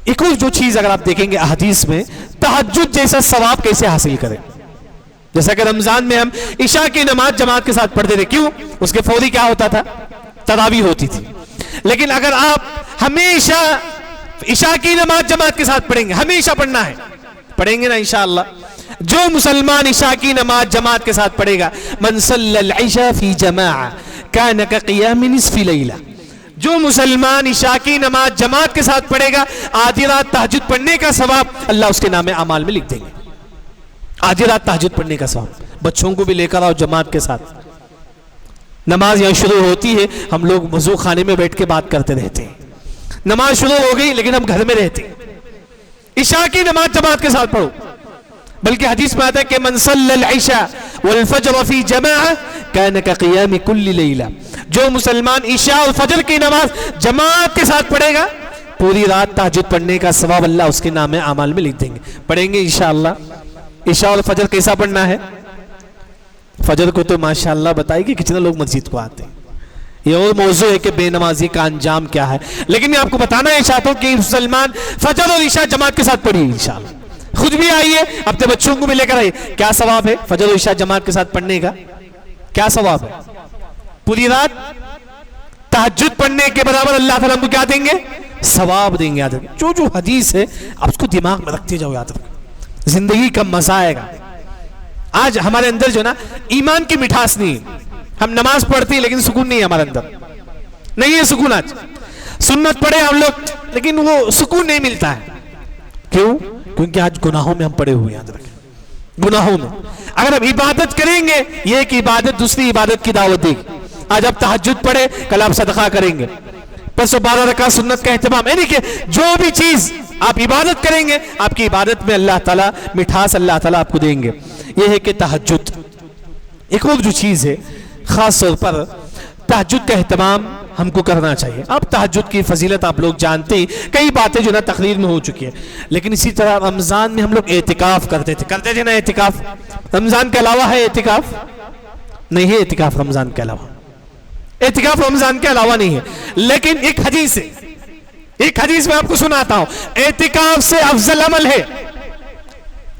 ایک اور جو چیز اگر آپ دیکھیں گے احادیث میں، تہجد جیسا ثواب کیسے حاصل کریں؟ جیسا کہ رمضان میں ہم عشاء کی نماز جماعت کے ساتھ پڑھتے تھے، کیوں؟ اس کے فوری کیا ہوتا تھا؟ تراویح ہوتی تھی۔ لیکن اگر آپ ہمیشہ عشاء کی نماز جماعت کے ساتھ پڑھیں گے، ہمیشہ پڑھنا ہے، پڑھیں گے نا انشاءاللہ، جو مسلمان عشاء کی نماز جماعت کے ساتھ پڑھے گا من صلی العشاء فی جماعہ کان کقیام نصف لیلہ، جو مسلمان عشاء کی نماز جماعت کے ساتھ پڑھے گا آدھی رات تہجد پڑھنے کا ثواب اللہ اس کے نام اعمال میں لکھ دیں گے۔ آدھی رات تہجد پڑھنے کا ثواب۔ بچوں کو بھی لے کر آؤ جماعت کے ساتھ، نماز یہاں شروع ہوتی ہے، ہم لوگ وضو خانے میں بیٹھ کے بات کرتے رہتے ہیں، نماز شروع ہو گئی لیکن ہم گھر میں رہتے ہیں۔ عشاء کی نماز جماعت کے ساتھ پڑھو، بلکہ حدیث میں آتا ہے کہ من صلی العشاء والفجر فی جماعہ کان کقیام کل لیلہ، جو مسلمان عشاء اور فجر کی نماز جماعت کے ساتھ پڑھے گا پوری رات تہجد پڑھنے کا ثواب اللہ اس کے نام اعمال میں لکھ دیں گے۔ پڑھیں گے انشاءاللہ۔ عشاء اور فجر کیسا پڑھنا ہے؟ فجر کو تو ماشاءاللہ بتائے کہ کتنے لوگ مسجد کو آتے ہیں، یہ اور موضوع ہے کہ بے نمازی کا انجام کیا ہے، لیکن میں آپ کو بتانا ہے چاہتا ہوں کہ مسلمان فجر اور عشاء جماعت کے ساتھ پڑھیے انشاءاللہ، خود بھی آئیے اپنے بچوں کو بھی لے کر آئیے۔ کیا ثواب ہے فجر اور عشاء جماعت کے ساتھ پڑھنے کا؟ کیا ثواب ہے؟ پوری رات تہجد پڑھنے کے برابر اللہ تعالیٰ کو کیا دیں گے؟ ثواب دیں گے۔ یاد رکھیں جو حدیث ہے آپ اس کو دماغ میں رکھتے جاؤ، یاد رکھیں زندگی کا مزہ آئے گا۔ آج ہمارے اندر جو نا ایمان کی مٹھاس نہیں ہے، ہم نماز پڑھتے ہیں لیکن سکون نہیں ہے ہمارے اندر، نہیں ہے سکون۔ آج سنت پڑھے ہم لوگ لیکن وہ سکون نہیں ملتا ہے، کیوں؟ کیونکہ آج گناہوں میں ہم پڑے ہوئے ہیں. یاد رکھیں گناہوں میں. اگر ہم عبادت کریں گے یہ ایک عبادت دوسری عبادت کی دعوت دے گی. آج آپ تہجد پڑھے کل آپ صدقہ کریں گے, پس 12 رکعت سنت کا اہتمام. یعنی کہ جو بھی چیز آپ عبادت کریں گے آپ کی عبادت میں اللہ تعالیٰ مٹھاس اللہ تعالیٰ آپ کو دیں گے. یہ ہے کہ تہجد. ایک اور جو چیز ہے خاص طور پر تہجد کا اہتمام ہم کو کرنا چاہیے. اب تہجد کی فضیلت آپ لوگ جانتے ہیں, کئی باتیں جو نا تقریر میں ہو چکی ہیں. لیکن اسی طرح رمضان میں ہم لوگ اعتکاف کرتے تھے نا. اعتکاف رمضان کے علاوہ ہے اعتکاف نہیں ہے. اعتکاف رمضان کے علاوہ, اعتکاف رمضان کے علاوہ نہیں ہے. لیکن ایک حدیث ہے, ایک حدیث میں آپ کو سناتا ہوں. اعتکاف سے افضل عمل ہے,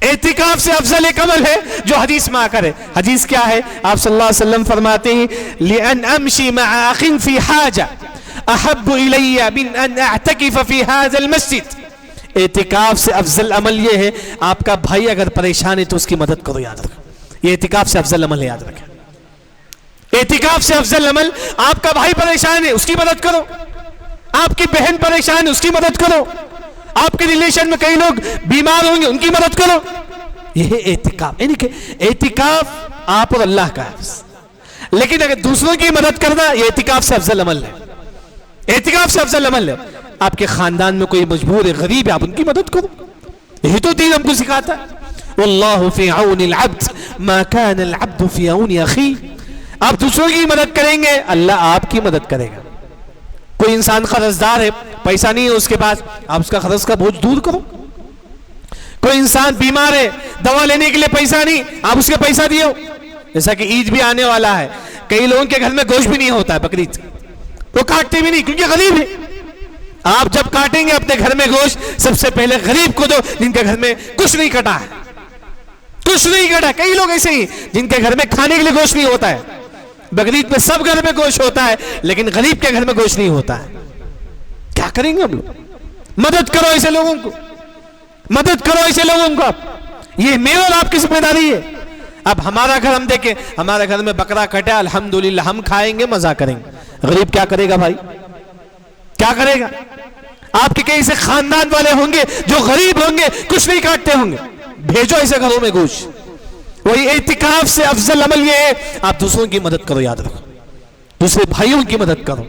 اعتکاف سے افضل ایک عمل ہے جو حدیث میں آ کر ہے. حدیث کیا ہے؟ آپ صلی اللہ علیہ وسلم فرماتے ہیں لِأَنْ أَمْشِي مَعَ أَخٍ فِي حَاجَةٍ أَحَبُّ إِلَيَّ مِنْ أَنْ أَعْتَكِفَ فِي هَذَا الْمَسْجِدِ. اعتکاف سے افضل عمل یہ ہے آپ کا بھائی اگر پریشان ہے تو اس کی مدد کرو. یاد رکھو یہ اعتکاف سے افضل عمل ہے. یاد رکھیں اعتکاف سے افضل عمل, آپ کا بھائی پریشان ہے اس کی مدد کرو, آپ کی بہن پریشان ہے اس کی مدد کرو, آپ کے ریلیشن میں کئی لوگ بیمار ہوں گے ان کی مدد کرو. یہ ہے اعتکاف. یعنی کہ اعتکاف آپ اور اللہ کا ہے, لیکن اگر دوسروں کی مدد کرنا یہ اعتکاف سے افضل عمل ہے. اعتکاف سے افضل عمل ہے. آپ کے خاندان میں کوئی مجبور ہے, غریب ہے, آپ ان کی مدد کرو. یہی تو دین ہم کو سکھاتا ہے. واللہ فی عون العبد ما کان العبد فی عون اخیہ. آپ دوسروں کی مدد کریں گے اللہ آپ کی مدد کرے گا. کوئی انسان قرض دار ہے, پیسہ نہیں ہے اس کے پاس, آپ اس کا قرض کا بوجھ دور کرو. کوئی انسان بیمار ہے, دوا لینے کے لیے پیسہ نہیں, آپ اس کے پیسہ دیو. جیسا کہ عید بھی آنے والا ہے, کئی لوگوں کے گھر میں گوشت بھی نہیں ہوتا ہے بقرعید, وہ کاٹتے بھی نہیں کیونکہ غریب ہے. آپ جب کاٹیں گے اپنے گھر میں گوشت سب سے پہلے غریب کو دو جن کے گھر میں کچھ نہیں کٹا ہے, کچھ نہیں کٹا. کئی لوگ ایسے ہی جن کے گھر میں کھانے کے لیے گوشت نہیں ہوتا ہے. بقرعید میں سب گھر میں گوشت ہوتا ہے لیکن غریب کے گھر میں گوشت نہیں ہوتا ہے. کیا کریں گے ہم لوگ؟ مدد کرو ایسے لوگوں کو, مدد کرو ایسے لوگوں کو. یہ میرا اور آپ کی ذمہ داری ہے. اب ہمارا گھر ہم دیکھیں, ہمارے گھر میں بکرا کٹا الحمدللہ ہم کھائیں گے مزہ کریں گے. غریب کیا کرے گا بھائی, کیا کرے گا؟ آپ کے کئی سے خاندان والے ہوں گے جو غریب ہوں گے, کچھ نہیں کاٹتے ہوں گے, بھیجو ایسے گھروں میں گوشت. وہی اعتکاف سے افضل عمل یہ ہے آپ دوسروں کی مدد کرو. یاد رکھو دوسرے بھائیوں کی مدد کرو.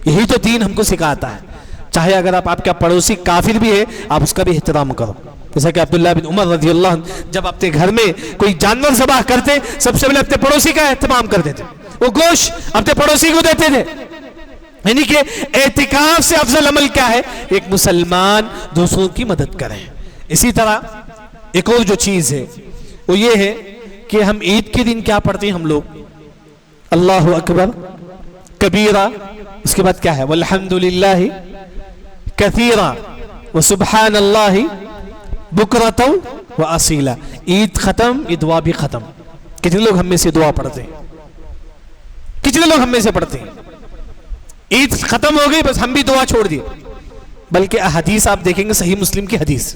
یہی تو دین ہم کو سکھاتا ہے. چاہے اگر آپ کا پڑوسی کافر بھی ہے آپ اس کا بھی احترام کرو. جیسا کہ عبداللہ بن عمر رضی اللہ عنہ جب اپنے گھر میں کوئی جانور ذبح کرتے سب سے پہلے اپنے پڑوسی کا اہتمام کرتے تھے, وہ گوشت اپنے پڑوسی کو دیتے تھے. یعنی کہ اعتکاف سے افضل عمل کیا ہے؟ ایک مسلمان دوسروں کی مدد کریں. اسی طرح ایک اور جو چیز ہے وہ یہ ہے کہ ہم عید کے دن کیا پڑھتے ہیں ہم لوگ؟ اللہ اکبر کبیرہ, اس کے بعد کیا ہے؟ والحمدللہ کثیرہ وسبحان اللہ بکرۃ واصیلا. عید ختم, یہ دعا بھی ختم. کتنے لوگ ہم میں سے دعا پڑھتے ہیں؟ کتنے لوگ ہم میں سے پڑھتے ہیں؟ عید ختم ہو گئی بس ہم بھی دعا چھوڑ دیے. بلکہ حدیث آپ دیکھیں گے صحیح مسلم کی حدیث,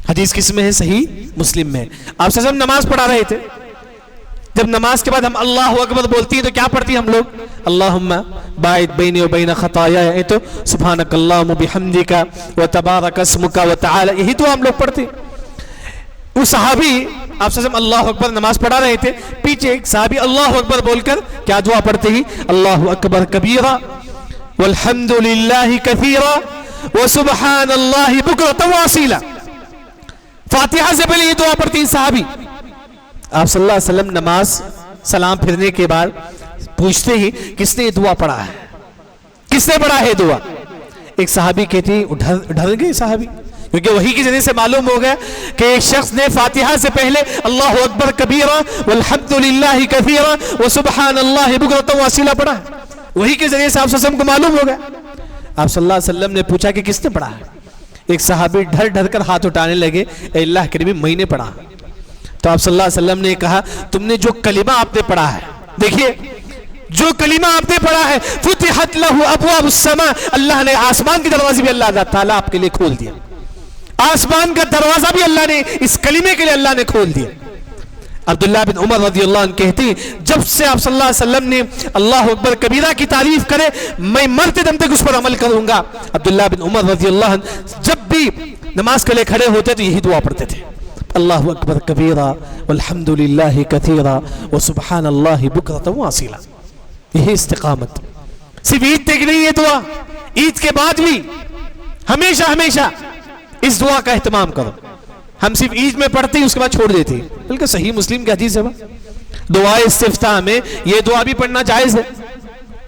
حدیث کس میں ہے؟ صحیح مسلم میں. آپ سے ہم نماز پڑھا رہے تھے, جب نماز کے بعد ہم اللہ اکبر بولتی ہیں تو کیا پڑھتی ہیں ہم لوگ؟ اللہم باعد بینی و بین خطایا, تو سبحانک اللہم و بحمدک و تبارک اسمک و تعالی, یہی تو ہم لوگ پڑھتے. وہ صحابی آپ سے اللہ اکبر نماز پڑھا رہے تھے, پیچھے ایک صحابی اللہ اکبر بول کر کیا دعا پڑھتے ہی؟ اللہ اکبر کبیرہ والحمدللہ کثیرہ وسبحان اللہ بکرۃ واصیلا. فاتحہ سے پہلے یہ دعا پڑھتی ہیں صحابی. آپ صلی اللہ علیہ وسلم نماز سلام پھرنے کے بعد پوچھتے ہی کس نے یہ دعا پڑھا ہے, کس نے پڑھا ہے دعا؟ ایک صحابی کہتی ہیں ڈر گئے صحابی, کیونکہ وہی کی ذریعے سے معلوم ہو گیا کہ ایک شخص نے فاتحہ سے پہلے اللہ اکبر کبیرہ والحمدللہ کثیرہ وسبحان اللہ بکرۃ واصیلا پڑھا ہے. وہی کے ذریعے سے آپ صلی اللہ علیہ وسلم کو معلوم ہو گیا. آپ صلی اللہ علیہ وسلم نے پوچھا کہ کس نے پڑھا ہے؟ ایک صحابی ڈر ڈر کر ہاتھ اٹھانے لگے, اے اللہ کے نبی میں نے پڑھا. تو آپ صلی اللہ علیہ وسلم نے کہا تم نے جو کلمہ آپ نے پڑھا ہے, دیکھیے جو کلمہ آپ نے پڑھا ہے, فتحت لہ ابواب السماء, اللہ نے آسمان کے دروازے بھی اللہ تعالیٰ آپ کے لیے کھول دیا. آسمان کا دروازہ بھی اللہ نے اس کلمے کے لیے اللہ نے کھول دیا. عبداللہ بن عمر رضی اللہ عنہ کہتے ہیں جب سے آپ صلی اللہ علیہ وسلم نے اللہ اکبر کبیرہ کی تعریف کرے میں مرتے دم تک اس پر عمل کروں گا. عبداللہ بن عمر رضی اللہ عنہ جب بھی نماز کے لیے کھڑے ہوتے تو یہی دعا پڑھتے تھے، اللہ اکبر کبیرا والحمدللہ کثیرا وسبحان اللہ بکرۃ واصیلا۔ یہی استقامت، صرف عید تک نہیں، یہ دعا عید کے بعد بھی ہمیشہ ہمیشہ اس دعا کا اہتمام کرو۔ ہم صرف عید میں پڑھتے ہی اس کے بعد چھوڑ دیتے ہیں، بلکہ صحیح مسلم کی حدیث ہے دعائے استفتاح میں یہ دعا بھی پڑھنا جائز ہے۔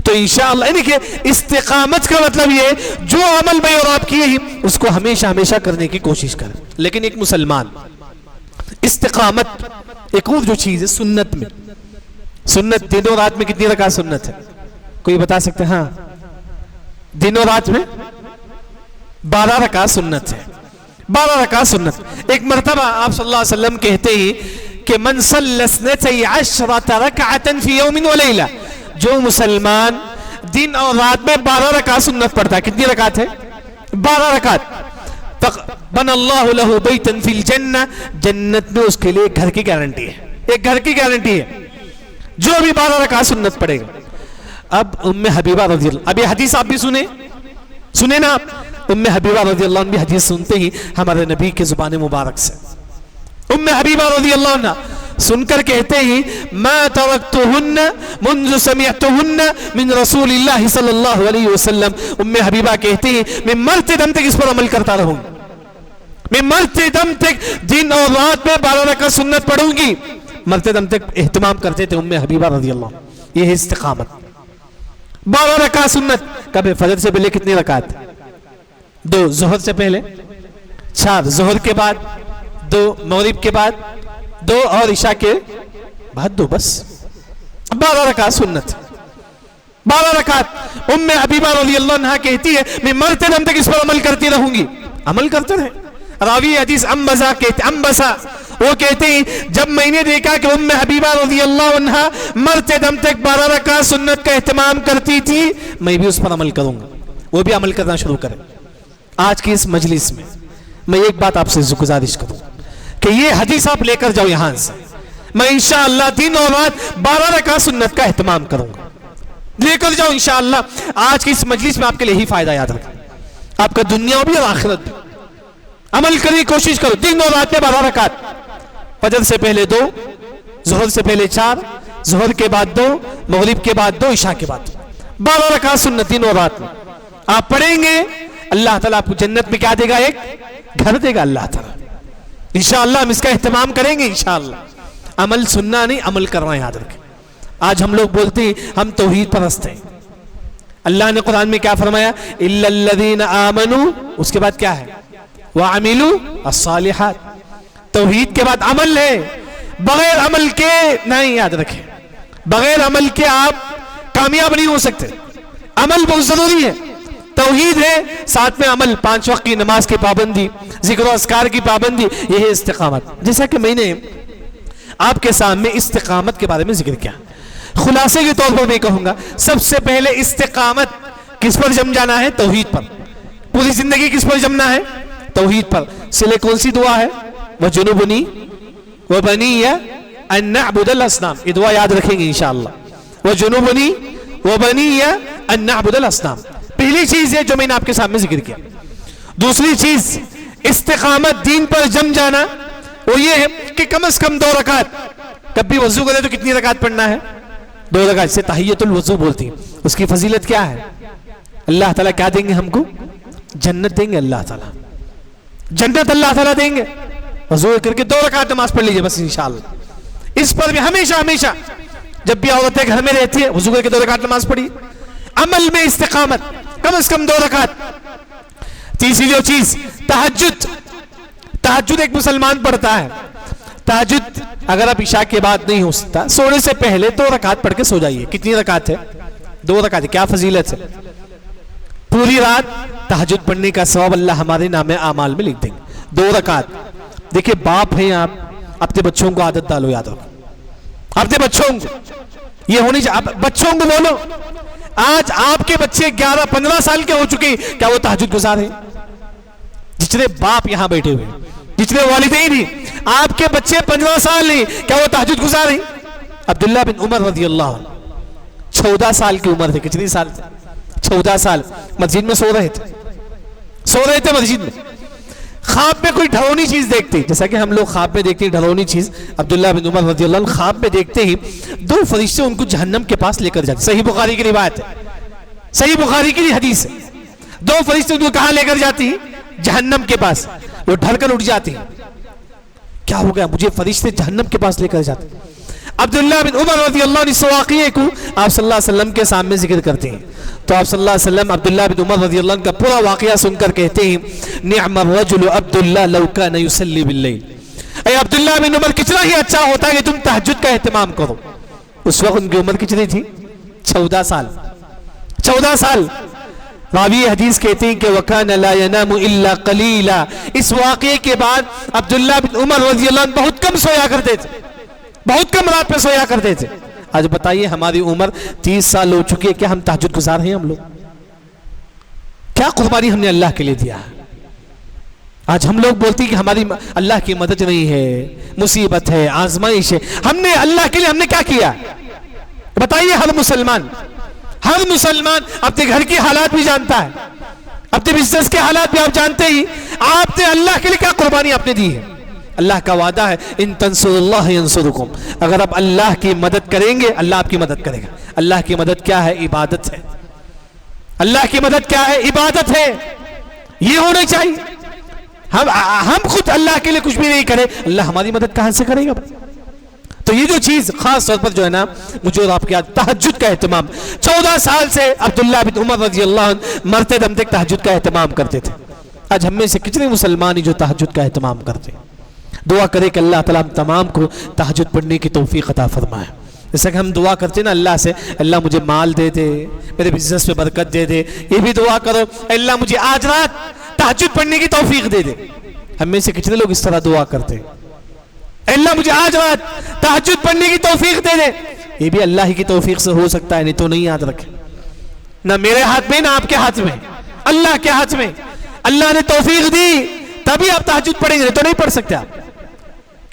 تو انشاءاللہ یعنی کہ استقامت کا مطلب یہ جو عمل میں اور آپ کیے ہی اس کو ہمیشہ ہمیشہ کرنے کی کوشش کریں۔ لیکن ایک مسلمان استقامت ایک اور جو چیز ہے سنت میں، سنت دن و رات میں کتنی رکعت سنت ہے کوئی بتا سکتے ہیں؟ ہاں دن و رات میں 12 رکعت سنت ہے، 12 رکعت سنت۔ ایک مرتبہ آپ صلی اللہ علیہ وسلم کہتے ہی کہ من صلی 12 رکعۃ فی یوم و لیلہ، جو مسلمان دن اور رات میں 12 رکعت سنت پڑھتا ہے، کتنی رکعت ہے؟ 12 رکعت، بن اللہ لہ بیتا فی الجنہ، جنت میں اس کے لیے گھر کی گارنٹی ہے، ایک گھر کی گارنٹی ہے جو بھی 12 رکعت سنت پڑھے گا۔ اب ام حبیبہ رضی اللہ، اب یہ حدیث آپ بھی سنیں نا آپ، ام حبیبہ رضی اللہ عنہ بھی حدیث سنتے ہی ہمارے نبی کے زبان مبارک سے ام حبیبہ رضی اللہ عنہ سن کر کہتے ہی ما ترکتہن منذ سمعتہن من رسول اللہ صلی اللہ علیہ وسلم، ام حبیبہ کہتے ہی میں مرتے دم تک اس پر عمل کرتا رہوں گی، میں مرتے دم تک دن اور رات میں 12 رکعت سنت پڑھوں گی، مرتے دم تک اہتمام کرتے تھے ام حبیبہ رضی اللہ عنہ۔ یہ ہے استقامت، 12 رکعت سنت۔ کب فجر سے پہلے کتنی رکعت؟ 2، ظہر سے پہلے 4، ظہر کے بعد 2، مغرب کے بعد 2 اور عشاء کے بعد 2، بس 12 رکعت سنت، 12 رکعت۔ ام حبیبہ رضی اللہ عنہ کہتی ہے میں مرتے دم تک اس پر عمل کرتی رہوں گی، عمل کرتے رہے۔ راوی حدیث انبسا وہ کہتے ہیں جب میں نے دیکھا کہ ام حبیبہ رضی اللہ عنہ مرتے دم تک 12 رکعت سنت کا اہتمام کرتی تھی، میں بھی اس پر عمل کروں گا، وہ بھی عمل کرنا شروع کرے۔ آج کی اس مجلس میں میں ایک بات آپ سے گزارش کروں کہ یہ حدیث آپ لے کر جاؤ یہاں سے، میں انشاءاللہ دن اور رات 12 رکعت سنت کا اہتمام کروں گا، لے کر جاؤ انشاءاللہ۔ آج کی اس مجلس میں آپ کے لیے ہی فائدہ یاد رکھیں، آپ کا دنیا بھی اور آخرت بھی، عمل کرنے کی کوشش کرو۔ دن اور رات میں 12 رکعت، فجر سے پہلے 2، ظہر سے پہلے 4، ظہر کے بعد 2، مغرب کے بعد 2، عشاء کے بعد 12 رکعت سنت دن اور رات میں آپ پڑھیں گے، اللہ تعالیٰ آپ کو جنت میں کیا دے گا؟ ایک گھر دے گا اللہ تعالیٰ۔ انشاءاللہ ہم اس کا اہتمام کریں گے انشاءاللہ۔ عمل سننا نہیں، عمل کرنا یاد رکھیں۔ آج ہم لوگ بولتے ہیں ہم توحید پرست ہیں، اللہ نے قرآن میں کیا فرمایا؟ الا الذین آمنوا، اس کے بعد کیا ہے؟ وعملوا الصالحات۔ توحید کے بعد عمل ہے، بغیر عمل کے نہیں، یاد رکھیں بغیر عمل کے آپ کامیاب نہیں ہو سکتے، عمل بہت ضروری ہے۔ توحید ہے، ساتھ میں عمل، 5 وقت کی نماز کی پابندی، ذکر و اذکار کی پابندی، یہ ہے استقامت۔ جیسا کہ میں نے آپ کے سامنے استقامت کے بارے میں ذکر کیا، خلاصے کے طور پر میں کہوں گا سب سے پہلے استقامت کس پر جم جانا ہے؟ توحید پر۔ پوری زندگی کس پر جمنا ہے؟ توحید پر۔ سلے کون سی دعا ہے؟ وَجُنُبُنِي وَبَنِيَّ أَن نَعْبُدَ الْأَصْنَامَ، یہ دعا یاد رکھیں گے انشاءاللہ۔ وَجُنُبُنِي وَبَنِيَّ أَن نَعْبُدَ الْأَصْنَامَ، پہلی چیز ہے جو میں نے آپ کے سامنے ذکر کیا۔ دوسری چیز استقامت دین پر جم جانا وہ یہ ہے کہ کم از کم 2 رکعت، کب بھی وضو کرے تو کتنی رکعت پڑھنا ہے؟ 2 رکعت، سے تحیۃ الوضو بولتی ہیں۔ اس کی فضیلت کیا ہے؟ اللہ تعالیٰ کیا دیں گے ہم کو؟ جنت دیں گے، اللہ تعالیٰ جنت اللہ تعالیٰ دیں گے۔ وضو کر کے 2 رکعت نماز پڑھ لیجئے بس انشاءاللہ۔ اس پر بھی ہمیشہ ہمیشہ جب بھی عورتیں گھر میں رہتی ہے وضو کر کے 2 رکعت نماز پڑھی۔ عمل میں استقامت، کم از کم 2 رکعت۔ تیسری جو چیز تہجد، تہجد ایک مسلمان پڑھتا ہے۔ تہجد اگر آپ عشاء کے بعد نہیں ہو سکتا، سونے سے پہلے 2 رکعت پڑھ کے سو جائیے۔ کتنی رکعت ہے؟ 2 رکعت ہے۔ کیا فضیلت ہے؟ پوری رات تہجد پڑھنے کا ثواب اللہ ہمارے نام اعمال میں لکھ دیں گے۔ 2 رکعت۔ دیکھیں باپ ہیں آپ، اپنے بچوں کو عادت ڈالو، یاد رکھو اپنے بچوں کو یہ ہونی چاہیے۔ بچوں کو بولو، آج آپ کے بچے 11-15 سال کے ہو چکے، کیا وہ تہجد گزار ہیں؟ جتنے باپ یہاں بیٹھے ہوئے، جتنے والدین ہیں، آپ کے بچے 15 سال ہیں، کیا وہ تہجد گزار ہیں؟ عبداللہ بن عمر رضی اللہ عنہ 14 سال کی عمر تھے، کتنی سال تھے؟ 14 سال، مسجد میں سو رہے تھے مسجد میں۔ خواب میں کوئی ڈھرونی چیز دیکھتے، جیسا کہ ہم لوگ خواب میں دیکھتے ہیں ڈھرونی چیز، عبداللہ بن عمر رضی اللہ عنہ خواب میں دیکھتے ہی 2 فرشتے ان کو جہنم کے پاس لے کر جاتے، صحیح بخاری کی روایت ہے، صحیح بخاری کی حدیث ہے، 2 فرشتے ان کو کہاں لے کر جاتی ہیں؟ جہنم کے پاس، وہ ڈر کر اٹھ جاتے ہیں، کیا ہو گیا مجھے فرشتے جہنم کے پاس لے کر جاتے ہیں۔ عبداللہ بن عمر رضی اللہ عنہ اس واقعے کو آپ صلی اللہ علیہ وسلم کے سامنے ذکر کرتے ہیں، تو آپ صلی اللہ علیہ وسلم عبداللہ بن عمر رضی اللہ عنہ کا پورا واقعہ سن کر کہتے ہیں نعم الرجل عبداللہ لو کان یصلی باللیل، اے عبداللہ بن عمر کتنا ہی اچھا ہوتا ہے کہ تم تہجد کا اہتمام کرو۔ اس وقت ان کی عمر کتنی تھی؟ 14 سال، 14 سال۔ راوی حدیث کہتے ہیں کہ وَكَانَ لَا يَنَامُ إِلَّا قَلِيلًا، اس واقعے کے بعد عبداللہ بن عمر رضی اللہ عنہ بہت کم سویا کرتے تھے، بہت کم رات پہ سویا کرتے تھے۔ آج بتائیے ہماری عمر 30 سال ہو چکی ہے، کیا ہم تہجد گزار ہیں؟ ہم لوگ کیا قربانی ہم نے اللہ کے لیے دیا؟ آج ہم لوگ بولتے ہیں کہ ہماری اللہ کی مدد نہیں ہے، مصیبت ہے، آزمائش ہے، ہم نے اللہ کے لیے ہم نے کیا کیا؟ بتائیے ہر مسلمان اپنے گھر کی حالات بھی جانتا ہے، اپنے بزنس کے حالات بھی آپ جانتے ہی، آپ نے اللہ کے لیے کیا قربانی آپ نے دی ہے؟ اللہ کا وعدہ ہے ان تنصروا اللہ ینصرکم، اگر آپ اللہ کی مدد کریں گے اللہ آپ کی مدد کرے گا۔ اللہ کی مدد کیا ہے؟ عبادت ہے۔ اللہ کی مدد کیا ہے؟ عبادت ہے۔ یہ ہونا چاہیے، ہم خود اللہ کے لیے کچھ بھی نہیں کرے، اللہ ہماری مدد کہاں سے کرے گا؟ تو یہ جو چیز خاص طور پر جو ہے نا مجھے اور آپ کے یاد، تہجد کا اہتمام، 14 سال سے عبداللہ بن عمر رضی اللہ عنہ مرتے دم تک تہجد کا اہتمام کرتے تھے۔ آج ہم میں سے کتنے مسلمان جو تہجد کا اہتمام کرتے ہیں؟ دعا کرے کہ اللہ تعالیٰ ہم تمام کو تہجد پڑھنے کی توفیق عطا فرمائے۔ جیسا کہ ہم دعا کرتے ہیں نا اللہ سے، اللہ مجھے مال دے دے، میرے بزنس میں برکت دے دے، یہ بھی دعا کرو اللہ مجھے آج رات تہجد پڑھنے کی توفیق دے دے۔ ہم میں سے کتنے لوگ اس طرح دعا کرتے ہیں؟ اللہ مجھے آج رات تہجد پڑھنے کی توفیق دے دے۔ یہ بھی اللہ کی توفیق سے ہو سکتا ہے، نہیں تو نہیں، یاد رکھیں، نہ میرے ہاتھ میں نہ آپ کے ہاتھ میں، اللہ کے ہاتھ میں۔ اللہ نے توفیق دی تبھی آپ تہجد پڑھیں گے، نہیں تو نہیں پڑھ سکتے آپ۔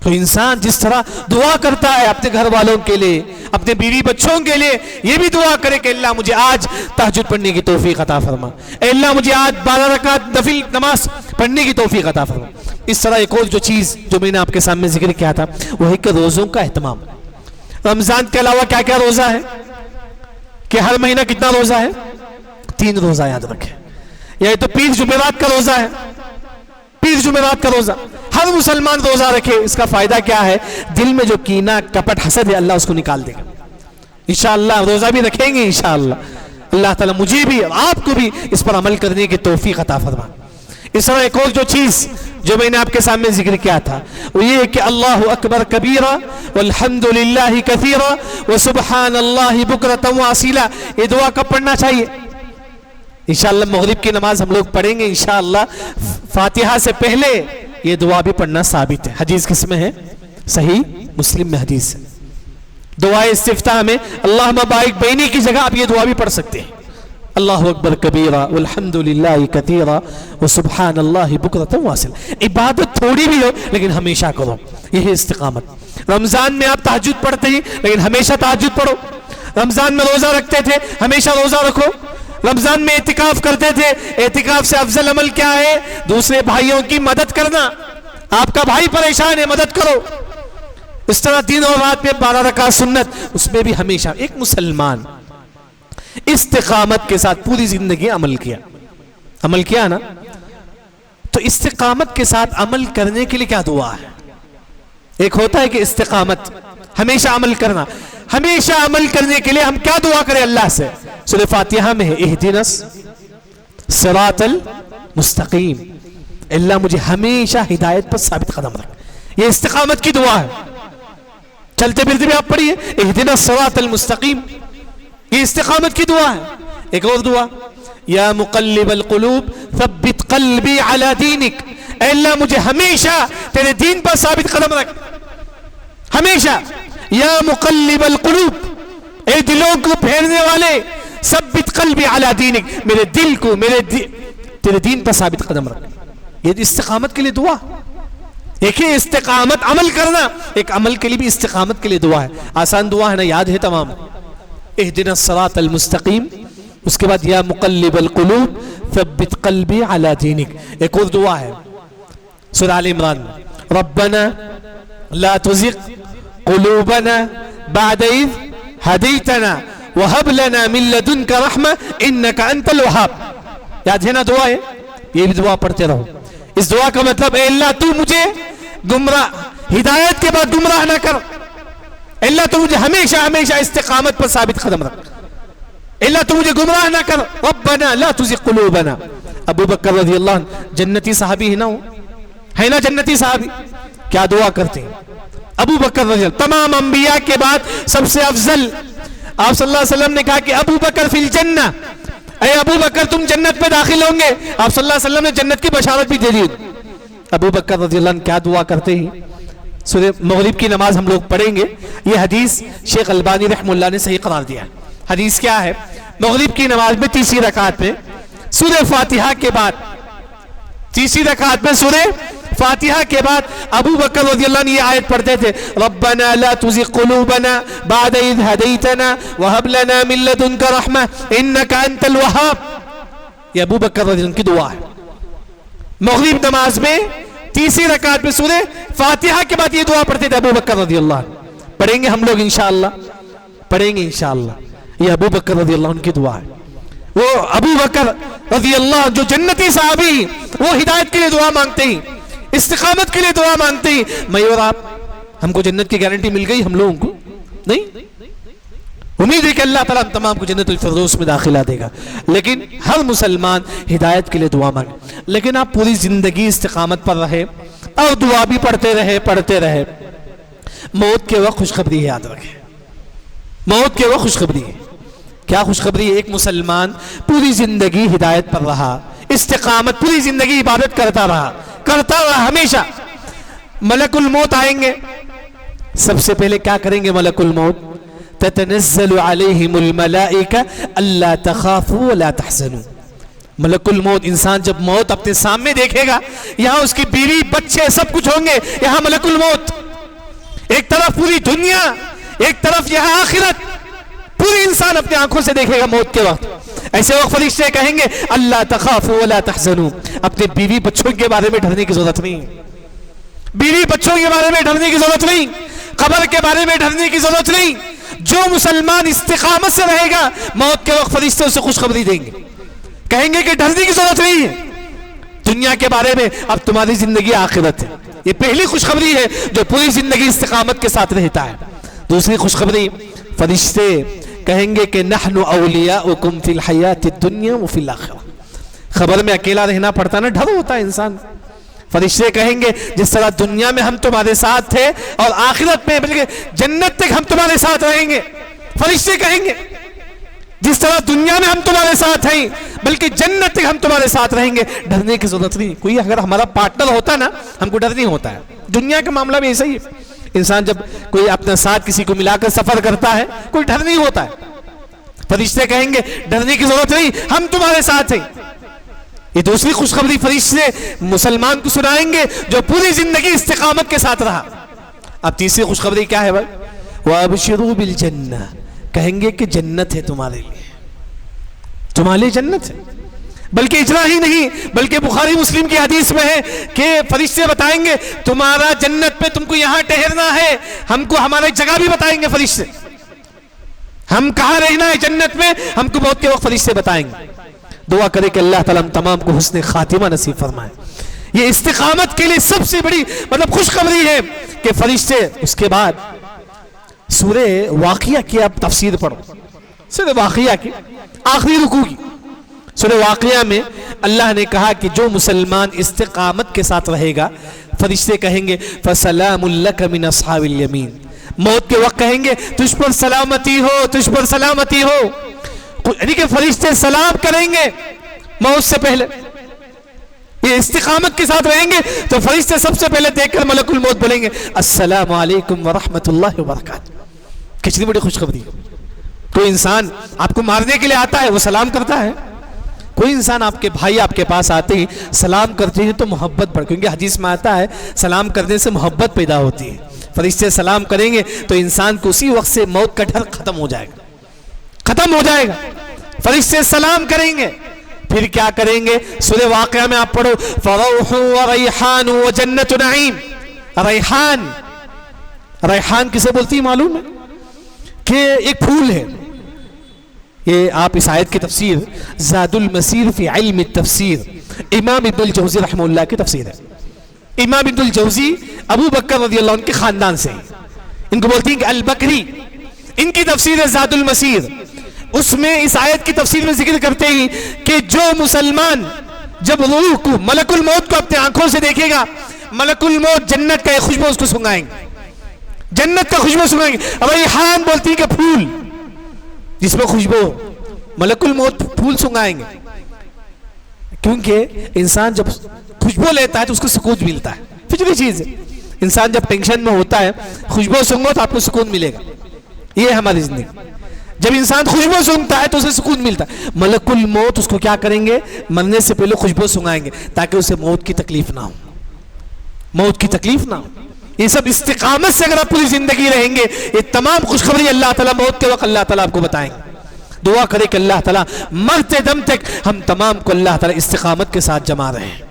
تو انسان جس طرح دعا کرتا ہے اپنے گھر والوں کے لیے، اپنے بیوی بچوں کے لیے، یہ بھی دعا کرے کہ اللہ مجھے آج تہجد پڑھنے کی توفیق عطا فرما، اے اللہ مجھے آج 12 رکعت نفل نماز پڑھنے کی توفیق عطا فرما۔ اس طرح ایک اور جو چیز جو میں نے آپ کے سامنے ذکر کیا تھا وہ ہے کہ روزوں کا اہتمام۔ رمضان کے علاوہ کیا کیا روزہ ہے؟ کہ ہر مہینہ کتنا روزہ ہے؟ 3 روزہ یاد رکھیں۔ یہ تو پیر جمعرات کا روزہ ہے، پیر جمعرات کا روزہ ہر مسلمان روزہ رکھے۔ اس کا فائدہ کیا ہے؟ دل میں جو کینہ کپٹ حسد ہے اللہ اس کو نکال دے گا انشاءاللہ۔ روزہ بھی رکھیں گے انشاءاللہ، اللہ تعالیٰ مجھے بھی آپ کو بھی اس پر عمل کرنے کی توفیق عطا فرما۔ اس طرح ایک اور جو چیز جو میں نے آپ کے سامنے ذکر کیا تھا وہ یہ کہ اللہ اکبر کبیرہ والحمدللہ کثیرہ وسبحان اللہ بکرۃ واصیلا، یہ دعا کب پڑھنا چاہیے؟ انشاءاللہ مغرب کی نماز ہم لوگ پڑھیں گے انشاءاللہ، فاتحہ سے پہلے یہ دعا بھی پڑھنا ثابت ہے۔ حدیث کس میں ہے؟ صحیح مسلم میں حدیث ہے۔ دعا استفتاح میں اللہم بارک بینی کی جگہ آپ یہ دعا بھی پڑھ سکتے ہیں، اللہ اکبر کبیرہ والحمدللہ کثیرہ وسبحان اللہ بکرۃ واصیلا۔ عبادت تھوڑی بھی ہو لیکن ہمیشہ کرو، یہ ہے استقامت۔ رمضان میں آپ تہجد پڑھتے ہیں لیکن ہمیشہ تہجد پڑھو۔ رمضان میں روزہ رکھتے تھے، ہمیشہ روزہ رکھو۔ رمضان میں اعتکاف کرتے تھے، اعتکاف سے افضل عمل کیا ہے؟ دوسرے بھائیوں کی مدد کرنا۔ آپ کا بھائی پریشان ہے، مدد کرو۔ اس طرح دن اور رات میں 12 رکعت سنت، اس میں بھی ہمیشہ ایک مسلمان استقامت کے ساتھ پوری زندگی عمل کیا نا، تو استقامت کے ساتھ عمل کرنے کے لیے کیا دعا ہے؟ ایک ہوتا ہے کہ استقامت ہمیشہ عمل کرنا، ہمیشہ عمل کرنے کے لیے ہم کیا دعا کریں اللہ سے؟ سورہ فاتحہ میں ہے اہدنا الصراط المستقیم، اللہ مجھے ہمیشہ ہدایت پر ثابت قدم رکھ، یہ استقامت کی دعا ہے۔ چلتے پھرتے بھی آپ پڑھیے اہدنا الصراط المستقیم، یہ استقامت کی دعا ہے۔ ایک اور دعا، یا مقلب القلوب ثبت قلبی علی دینک، اے اللہ مجھے ہمیشہ تیرے دین پر ثابت قدم رکھ، ہمیشہ۔ یا مقلب القلوب، اے دلوں کو پھیرنے والے، ثبت قلبی علی دینک، میرے دل کو تیرے دین پر ثابت قدم رکھ۔ یہ استقامت کے لیے دعا، ایک ہے استقامت عمل کرنا، ایک عمل کے لیے بھی استقامت کے لیے دعا ہے۔ آسان دعا ہے نا، یاد ہے تمام، اہدنا الصراط المستقیم، اس کے بعد یا مقلب القلوب ثبت قلبی علی دینک۔ ایک اور دعا ہے سورہ آل عمران میں ربنا لا تزغ قلوبنا بعد اذ ہدیتنا وہب لنا من لدنک رحمہ انک انت الوہاب. یاد ہے نا دعا ہے؟ یہ بھی دعا پڑھتے رہو. اس دعا کا مطلب اے اللہ تو مجھے گمراہ ہدایت کے بعد گمراہ نہ کر. اے اللہ تو مجھے ہمیشہ ہمیشہ استقامت پر ثابت قدم رکھ. اے اللہ تو مجھے گمراہ نہ کر. ربنا لا تزغ قلوبنا. ابو بکر رضی اللہ عنہ جنتی صحابی ہے نا، وہ ہے نا جنتی صحابی. کیا دعا کرتے ہیں ابو بکر رضی اللہ. تمام انبیاء کے بعد سب سے افضل آپ صلی اللہ علیہ وسلم نے کہا کہ ابو بکر فی الجنہ، اے ابو بکر تم جنت میں داخل ہوں گے. آپ صلی اللہ علیہ وسلم نے جنت کی بشارت بھی دے دی. ابو بکر رضی اللہ عنہ کیا دعا کرتے ہیں؟ سورہ مغرب کی نماز ہم لوگ پڑھیں گے. یہ حدیث شیخ البانی رحمہ اللہ نے صحیح قرار دیا. حدیث کیا ہے؟ مغرب کی نماز میں تیسری رکعت میں سورہ فاتحہ کے بعد، تیسری رکعت میں سورہ فاتحہ کے بعد ابو بکر رضی اللہ عنہ یہ آیت پڑھتے تھے ربنا لا تزغ قلوبنا بعد اذ ہدیتنا وہب لنا من لدنک رحمہ انک انت الوہاب. یہ ابو بکر رضی اللہ عنہ کی دعا ہے. مغرب نماز میں تیسری رکعت میں سورہ فاتحہ کے بعد یہ دعا پڑھتے تھے ابو بکر رضی اللہ عنہ. پڑھیں گے ہم لوگ انشاءاللہ، پڑھیں گے انشاءاللہ. یہ ابو بکر رضی اللہ عنہ کی دعا ہے. وہ ابو بکر رضی اللہ جو جنتی صحابی، وہ ہدایت کے لیے دعا مانگتے ہیں، استقامت کے لیے دعا مانگتے ہیں. میں اور آپ، ہم کو جنت کی گارنٹی مل گئی؟ ہم لوگوں کو نہیں. امید ہے کہ اللہ تعالیٰ ہم تمام کو جنت الفردوس میں داخلہ دے گا، لیکن ہر مسلمان ہدایت کے لیے دعا مانگے. لیکن آپ پوری زندگی استقامت پر رہے اور دعا بھی پڑھتے رہے. موت کے وقت خوشخبری ہے، یاد رکھیں. موت کے وقت خوشخبری ہے. کیا خوشخبری ہے؟ ایک مسلمان پوری زندگی ہدایت پر رہا، استقامت، پوری زندگی عبادت کرتا رہا ہمیشہ. ملک الموت آئیں گے. سب سے پہلے کیا کریں گے ملک الموت؟ تتنزل علیہم الملائکہ الا تخافوا ولا تحزنوا. ملک الموت، انسان جب موت اپنے سامنے دیکھے گا، یہاں اس کی بیوی بچے سب کچھ ہوں گے، یہاں ملک الموت. ایک طرف پوری دنیا، ایک طرف یہاں آخرت، پوری انسان اپنے آنکھوں سے دیکھے گا موت کے وقت. ایسے وقت فرشتے کہیں گے اللہ تخافوا ولا تحزنوا. اپنے بیوی بچوں کے بارے میں ڈرنے کی ضرورت نہیں، بیوی بچوں کے بارے میں ڈرنے کی ضرورت نہیں، قبر کے بارے میں ڈرنے کی ضرورت نہیں. جو مسلمان استقامت سے رہے گا، موت کے وقت فرشتے اسے خوشخبری دیں گے، کہیں گے کہ ڈرنے کی ضرورت نہیں ہے. دنیا کے بارے میں اب تمہاری زندگی آخرت ہے. یہ پہلی خوشخبری ہے جو پوری زندگی استقامت کے ساتھ رہتا ہے. دوسری خوشخبری، فرشتے کہیں گے کہ نحن اولیاؤکم فی الحیات الدنیا وفی الاخرہ. خبر میں اکیلا رہنا پڑتا نا، ڈر ہوتا ہے انسان. فرشتے کہیں گے جس طرح دنیا میں ہم تمہارے ساتھ تھے اور آخرت میں بلکہ جنت تک ہم تمہارے ساتھ رہیں گے. فرشتے کہیں گے جس طرح دنیا میں ہم تمہارے ساتھ ہیں بلکہ جنت تک ہم تمہارے ساتھ رہیں گے. ڈرنے کی ضرورت نہیں. کوئی اگر ہمارا پارٹنر ہوتا نا، ہم کو ڈر نہیں ہوتا ہے. دنیا کے معاملہ میں ایسا ہی ہے. انسان جب کوئی اپنے ساتھ کسی کو ملا کر سفر کرتا ہے، کوئی ڈر نہیں ہوتا ہے. فرشتے کہیں گے ڈرنے کی ضرورت نہیں، ہم تمہارے ساتھ ہیں. یہ دوسری خوشخبری فرشتے مسلمان کو سنائیں گے جو پوری زندگی استقامت کے ساتھ رہا. اب تیسری خوشخبری کیا ہے بھائی؟ وَأَبْشِرُوا بِالْجَنَّةِ. کہیں گے کہ جنت ہے تمہارے لیے، تمہارے لیے جنت ہے. بلکہ اجرا ہی نہیں، بلکہ بخاری مسلم کی حدیث میں ہے کہ فرشتے بتائیں گے تمہارا جنت پہ تم کو یہاں ٹہرنا ہے. ہم کو ہماری جگہ بھی بتائیں گے فرشتے، ہم کہاں رہنا ہے جنت میں، ہم کو موت کے وقت فرشتے بتائیں گے. دعا کرے کہ اللہ تعالیٰ ہم تمام کو حسن خاتمہ نصیب فرمائے. یہ استقامت کے لیے سب سے بڑی خوشخبری ہے کہ فرشتے. اس کے بعد سورہ واقعہ کی آپ تفسیر پڑھو، سورہ واقعہ کی آخری رکوع کی. سورہ واقعہ میں اللہ نے کہا کہ جو مسلمان استقامت کے ساتھ رہے گا، فرشتے کہیں گے فَسَلَامٌ لَكَ مِنْ أَصْحَابِ الْيَمِينَ. موت کے وقت کہیں گے تجھ پر سلامتی ہو، تجھ پر سلامتی ہو. یعنی کہ فرشتے سلام کریں گے موت سے پہلے. یہ استقامت کے ساتھ رہیں گے تو فرشتے سب سے پہلے دیکھ کر ملک الموت بولیں گے السلام علیکم ورحمۃ اللہ وبرکاتہ. کتنی بڑی خوشخبری. کوئی انسان آپ کو مارنے کے لیے آتا ہے، وہ سلام کرتا ہے. کوئی انسان آپ کے بھائی آپ کے پاس آتے ہیں، سلام کرتے ہیں تو محبت بڑھ، کیونکہ حدیث میں آتا ہے سلام کرنے سے محبت پیدا ہوتی ہے. فرشتے سلام کریں گے تو انسان کو اسی وقت سے موت کا ڈر ختم ہو جائے گا، ختم ہو جائے گا. فرشتے سلام کریں گے، پھر کیا کریں گے؟ سورہ واقعہ میں آپ پڑھو، فروح وریحان وجنت نعیم. ریحان، ریحان کسے بولتی ہے معلوم ہے؟ کہ ایک پھول ہے. یہ آپ اس آیت کی تفسیر زاد المسیر فی علم التفسیر، امام ابن الجوزی رحمہ اللہ کی تفسیر ہے. امام ابن الجوزی ابو بکر رضی اللہ عنہ کے خاندان سے ہیں، ان کو بولتی ہیں کہ البکری. ان کی تفسیر ہے زاد المسیر. اس میں اس آیت کی تفسیر میں ذکر کرتے ہیں کہ جو مسلمان جب روح کو، ملک الموت کو اپنے آنکھوں سے دیکھے گا، ملک الموت جنت کا ایک خوشبو اس کو سنگائیں گے، جنت کا خوشبو سنگائیں گے. ریحان بولتی ہے کہ پھول جس میں خوشبو، ملک الموت پھول سنگائیں گے. کیونکہ انسان جب خوشبو لیتا ہے تو اس کو سکون ملتا ہے، فطری چیز ہے. انسان جب ٹینشن میں ہوتا ہے خوشبو سنگو تو آپ کو سکون ملے گا. یہ ہے ہماری زندگی. جب انسان خوشبو سنگتا ہے تو اسے سکون ملتا ہے. ملک الموت اس کو کیا کریں گے؟ مرنے سے پہلے خوشبو سنگائیں گے تاکہ اسے موت کی تکلیف نہ ہو، موت کی تکلیف نہ ہو. یہ سب استقامت سے اگر آپ پوری زندگی رہیں گے، یہ تمام خوشخبری اللہ تعالیٰ موت کے وقت اللہ تعالیٰ آپ کو بتائیں گے. دعا کرے کہ اللہ تعالیٰ مرتے دم تک ہم تمام کو اللہ تعالیٰ استقامت کے ساتھ جمع رہے ہیں.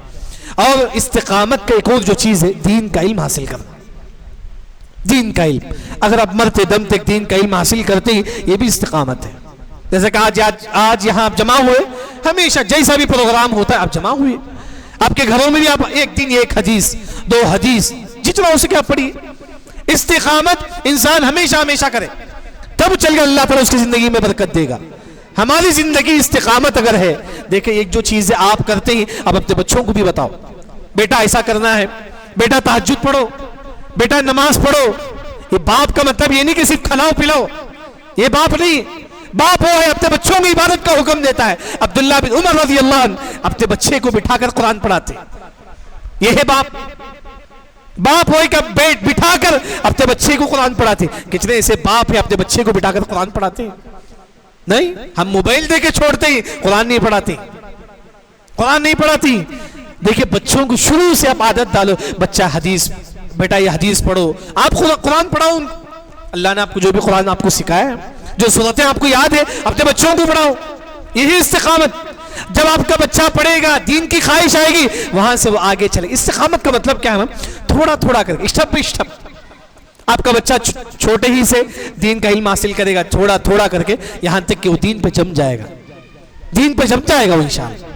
اور استقامت کا ایک اور جو چیز ہے، دین کا علم حاصل کرنا. دین کا علم، اگر آپ مرتے دم تک دین کا علم حاصل کرتے ہیں، یہ بھی استقامت ہے. جیسے کہ آج یہاں آپ جمع ہوئے، ہمیشہ جیسا بھی پروگرام ہوتا ہے آپ جمع ہوئے. آپ کے گھروں میں بھی آپ ایک دن ایک حدیث، 2 حدیث، جتنا ہو سکے آپ پڑھیے. استقامت انسان ہمیشہ ہمیشہ کرے، تب چل کر اللہ تعالیٰ اس کی زندگی میں برکت دے گا. ہماری زندگی استقامت اگر ہے، دیکھیں ایک جو چیزیں آپ کرتے ہیں اب اپنے بچوں کو بھی بتاؤ، بیٹا ایسا کرنا ہے، بیٹا تہجد پڑھو، بیٹا نماز پڑھو. یہ باپ کا مطلب یہ نہیں کہ صرف کھلاؤ پلاؤ، یہ باپ نہیں. باپ وہ ہے اپنے بچوں کی عبادت کا حکم دیتا ہے. عبداللہ بن عمر رضی اللہ عنہ اپنے بچے کو بٹھا کر قرآن پڑھاتے. یہ ہے باپ. باپ ہوئے کہ بیٹ بٹھا کر اپنے بچے کو قرآن پڑھاتے. کتنے ایسے باپ ہیں اپنے بچے کو بٹھا کر قرآن پڑھاتے ہیں؟ نہیں، ہم موبائل دے کے چھوڑتے ہیں، قرآن نہیں پڑھاتے، قرآن نہیں پڑھاتی. دیکھیں بچوں کو شروع سے آپ عادت ڈالو، بچہ حدیث، بیٹا یہ حدیث پڑھو، آپ خود قرآن پڑھاؤ. اللہ نے آپ کو جو بھی قرآن آپ کو سکھایا ہے، جو صورتیں آپ کو یاد ہے، اپنے بچوں کو پڑھاؤ. یہی استقامت. جب آپ کا بچہ پڑھے گا، دین کی خواہش آئے گی، وہاں سے وہ آگے چلے. استقامت کا مطلب کیا ہے؟ تھوڑا تھوڑا کر کے، اسٹیپ بائی اسٹیپ. آپ کا بچہ چھوٹے ہی سے دین کا علم حاصل کرے گا، تھوڑا تھوڑا کر کے، یہاں تک کہ وہ دین پہ جم جائے گا، دین پہ جم جائے گا وہ انشاءاللہ.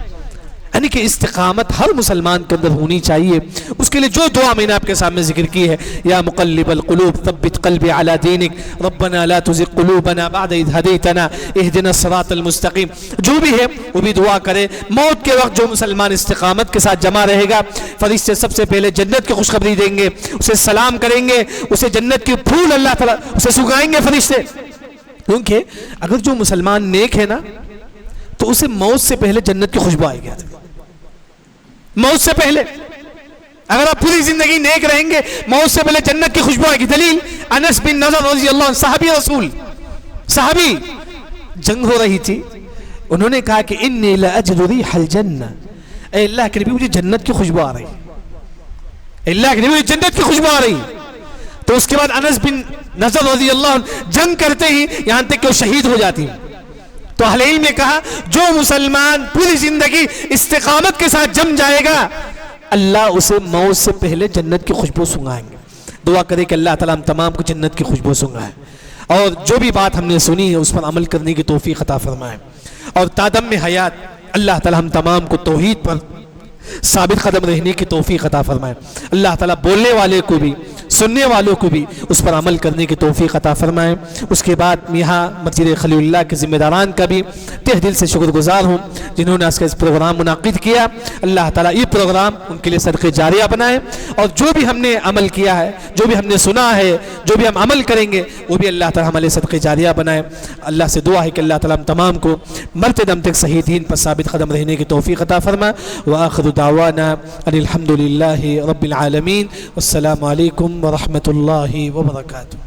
یعنی کہ استقامت ہر مسلمان کے اندر ہونی چاہیے. اس کے لیے جو دعا میں نے آپ کے سامنے ذکر کی ہے، یا مقلب القلوب ثبت قلبی علی دینک ربنا لا تزغ قلوبنا بعد اذ ہدیتنا اہدنا الصراط المستقیم. جو بھی ہے وہ بھی دعا کرے. موت کے وقت جو مسلمان استقامت کے ساتھ جمع رہے گا، فرشتے سب سے پہلے جنت کی خوشخبری دیں گے، اسے سلام کریں گے، اسے جنت کے پھول اللہ تعالیٰ اسے سگائیں گے فرشتے. کیونکہ اگر جو مسلمان نیک ہے نا، تو اسے موت سے پہلے جنت کی خوشبو آئے گی. موت سے پہلے اگر آپ پوری زندگی نیک رہیں گے، موت سے پہلے جنت کی خوشبو آئے گی. دلیل انس بن نضر رضی اللہ عنہ، صحابی رسول، صحابی، جنگ ہو رہی تھی. انہوں نے کہا کہ انی لاجد ریح الجنہ، اے اللہ کے نبی مجھے جنت کی خوشبو آ رہی، اللہ کے نبی مجھے جنت کی خوشبو آ رہی. تو اس کے بعد انس بن نضر رضی اللہ عنہ جنگ کرتے ہی یہاں تک کہ وہ شہید ہو جاتی ہیں. تو اہل علم نے کہا جو مسلمان پوری زندگی استقامت کے ساتھ جم جائے گا، اللہ اسے موت سے پہلے جنت کی خوشبو سنگائیں گے. دعا کرے کہ اللہ تعالیٰ ہم تمام کو جنت کی خوشبو سنگائے، اور جو بھی بات ہم نے سنی ہے اس پر عمل کرنے کی توفیق عطا فرمائے، اور تادم میں حیات اللہ تعالیٰ ہم تمام کو توحید پر ثابت قدم رہنے کی توفیق عطا فرمائے. اللہ تعالیٰ بولنے والے کو بھی، سننے والوں کو بھی اس پر عمل کرنے کی توفیق عطا فرمائے. اس کے بعد یہاں مسجد خلیل اللہ کے ذمہ داران کا بھی تہ دل سے شکر گزار ہوں جنہوں نے اس پروگرام منعقد کیا. اللہ تعالیٰ یہ پروگرام ان کے لیے صدقہ جاریہ بنائے، اور جو بھی ہم نے عمل کیا ہے، جو بھی ہم نے سنا ہے، جو بھی ہم عمل کریں گے، وہ بھی اللہ تعالیٰ ہمارے صدقہ جاریہ بنائے. اللہ سے دعا ہے کہ اللہ تعالیٰ ہم تمام کو مرتے دم تک صحیح دین پر ثابت قدم رہنے کی توفیق عطا فرمائے. وآخر دعوانا ان الحمد للہ رب العالمین، والسلام علیکم ورحمۃ اللہ وبرکاتہ.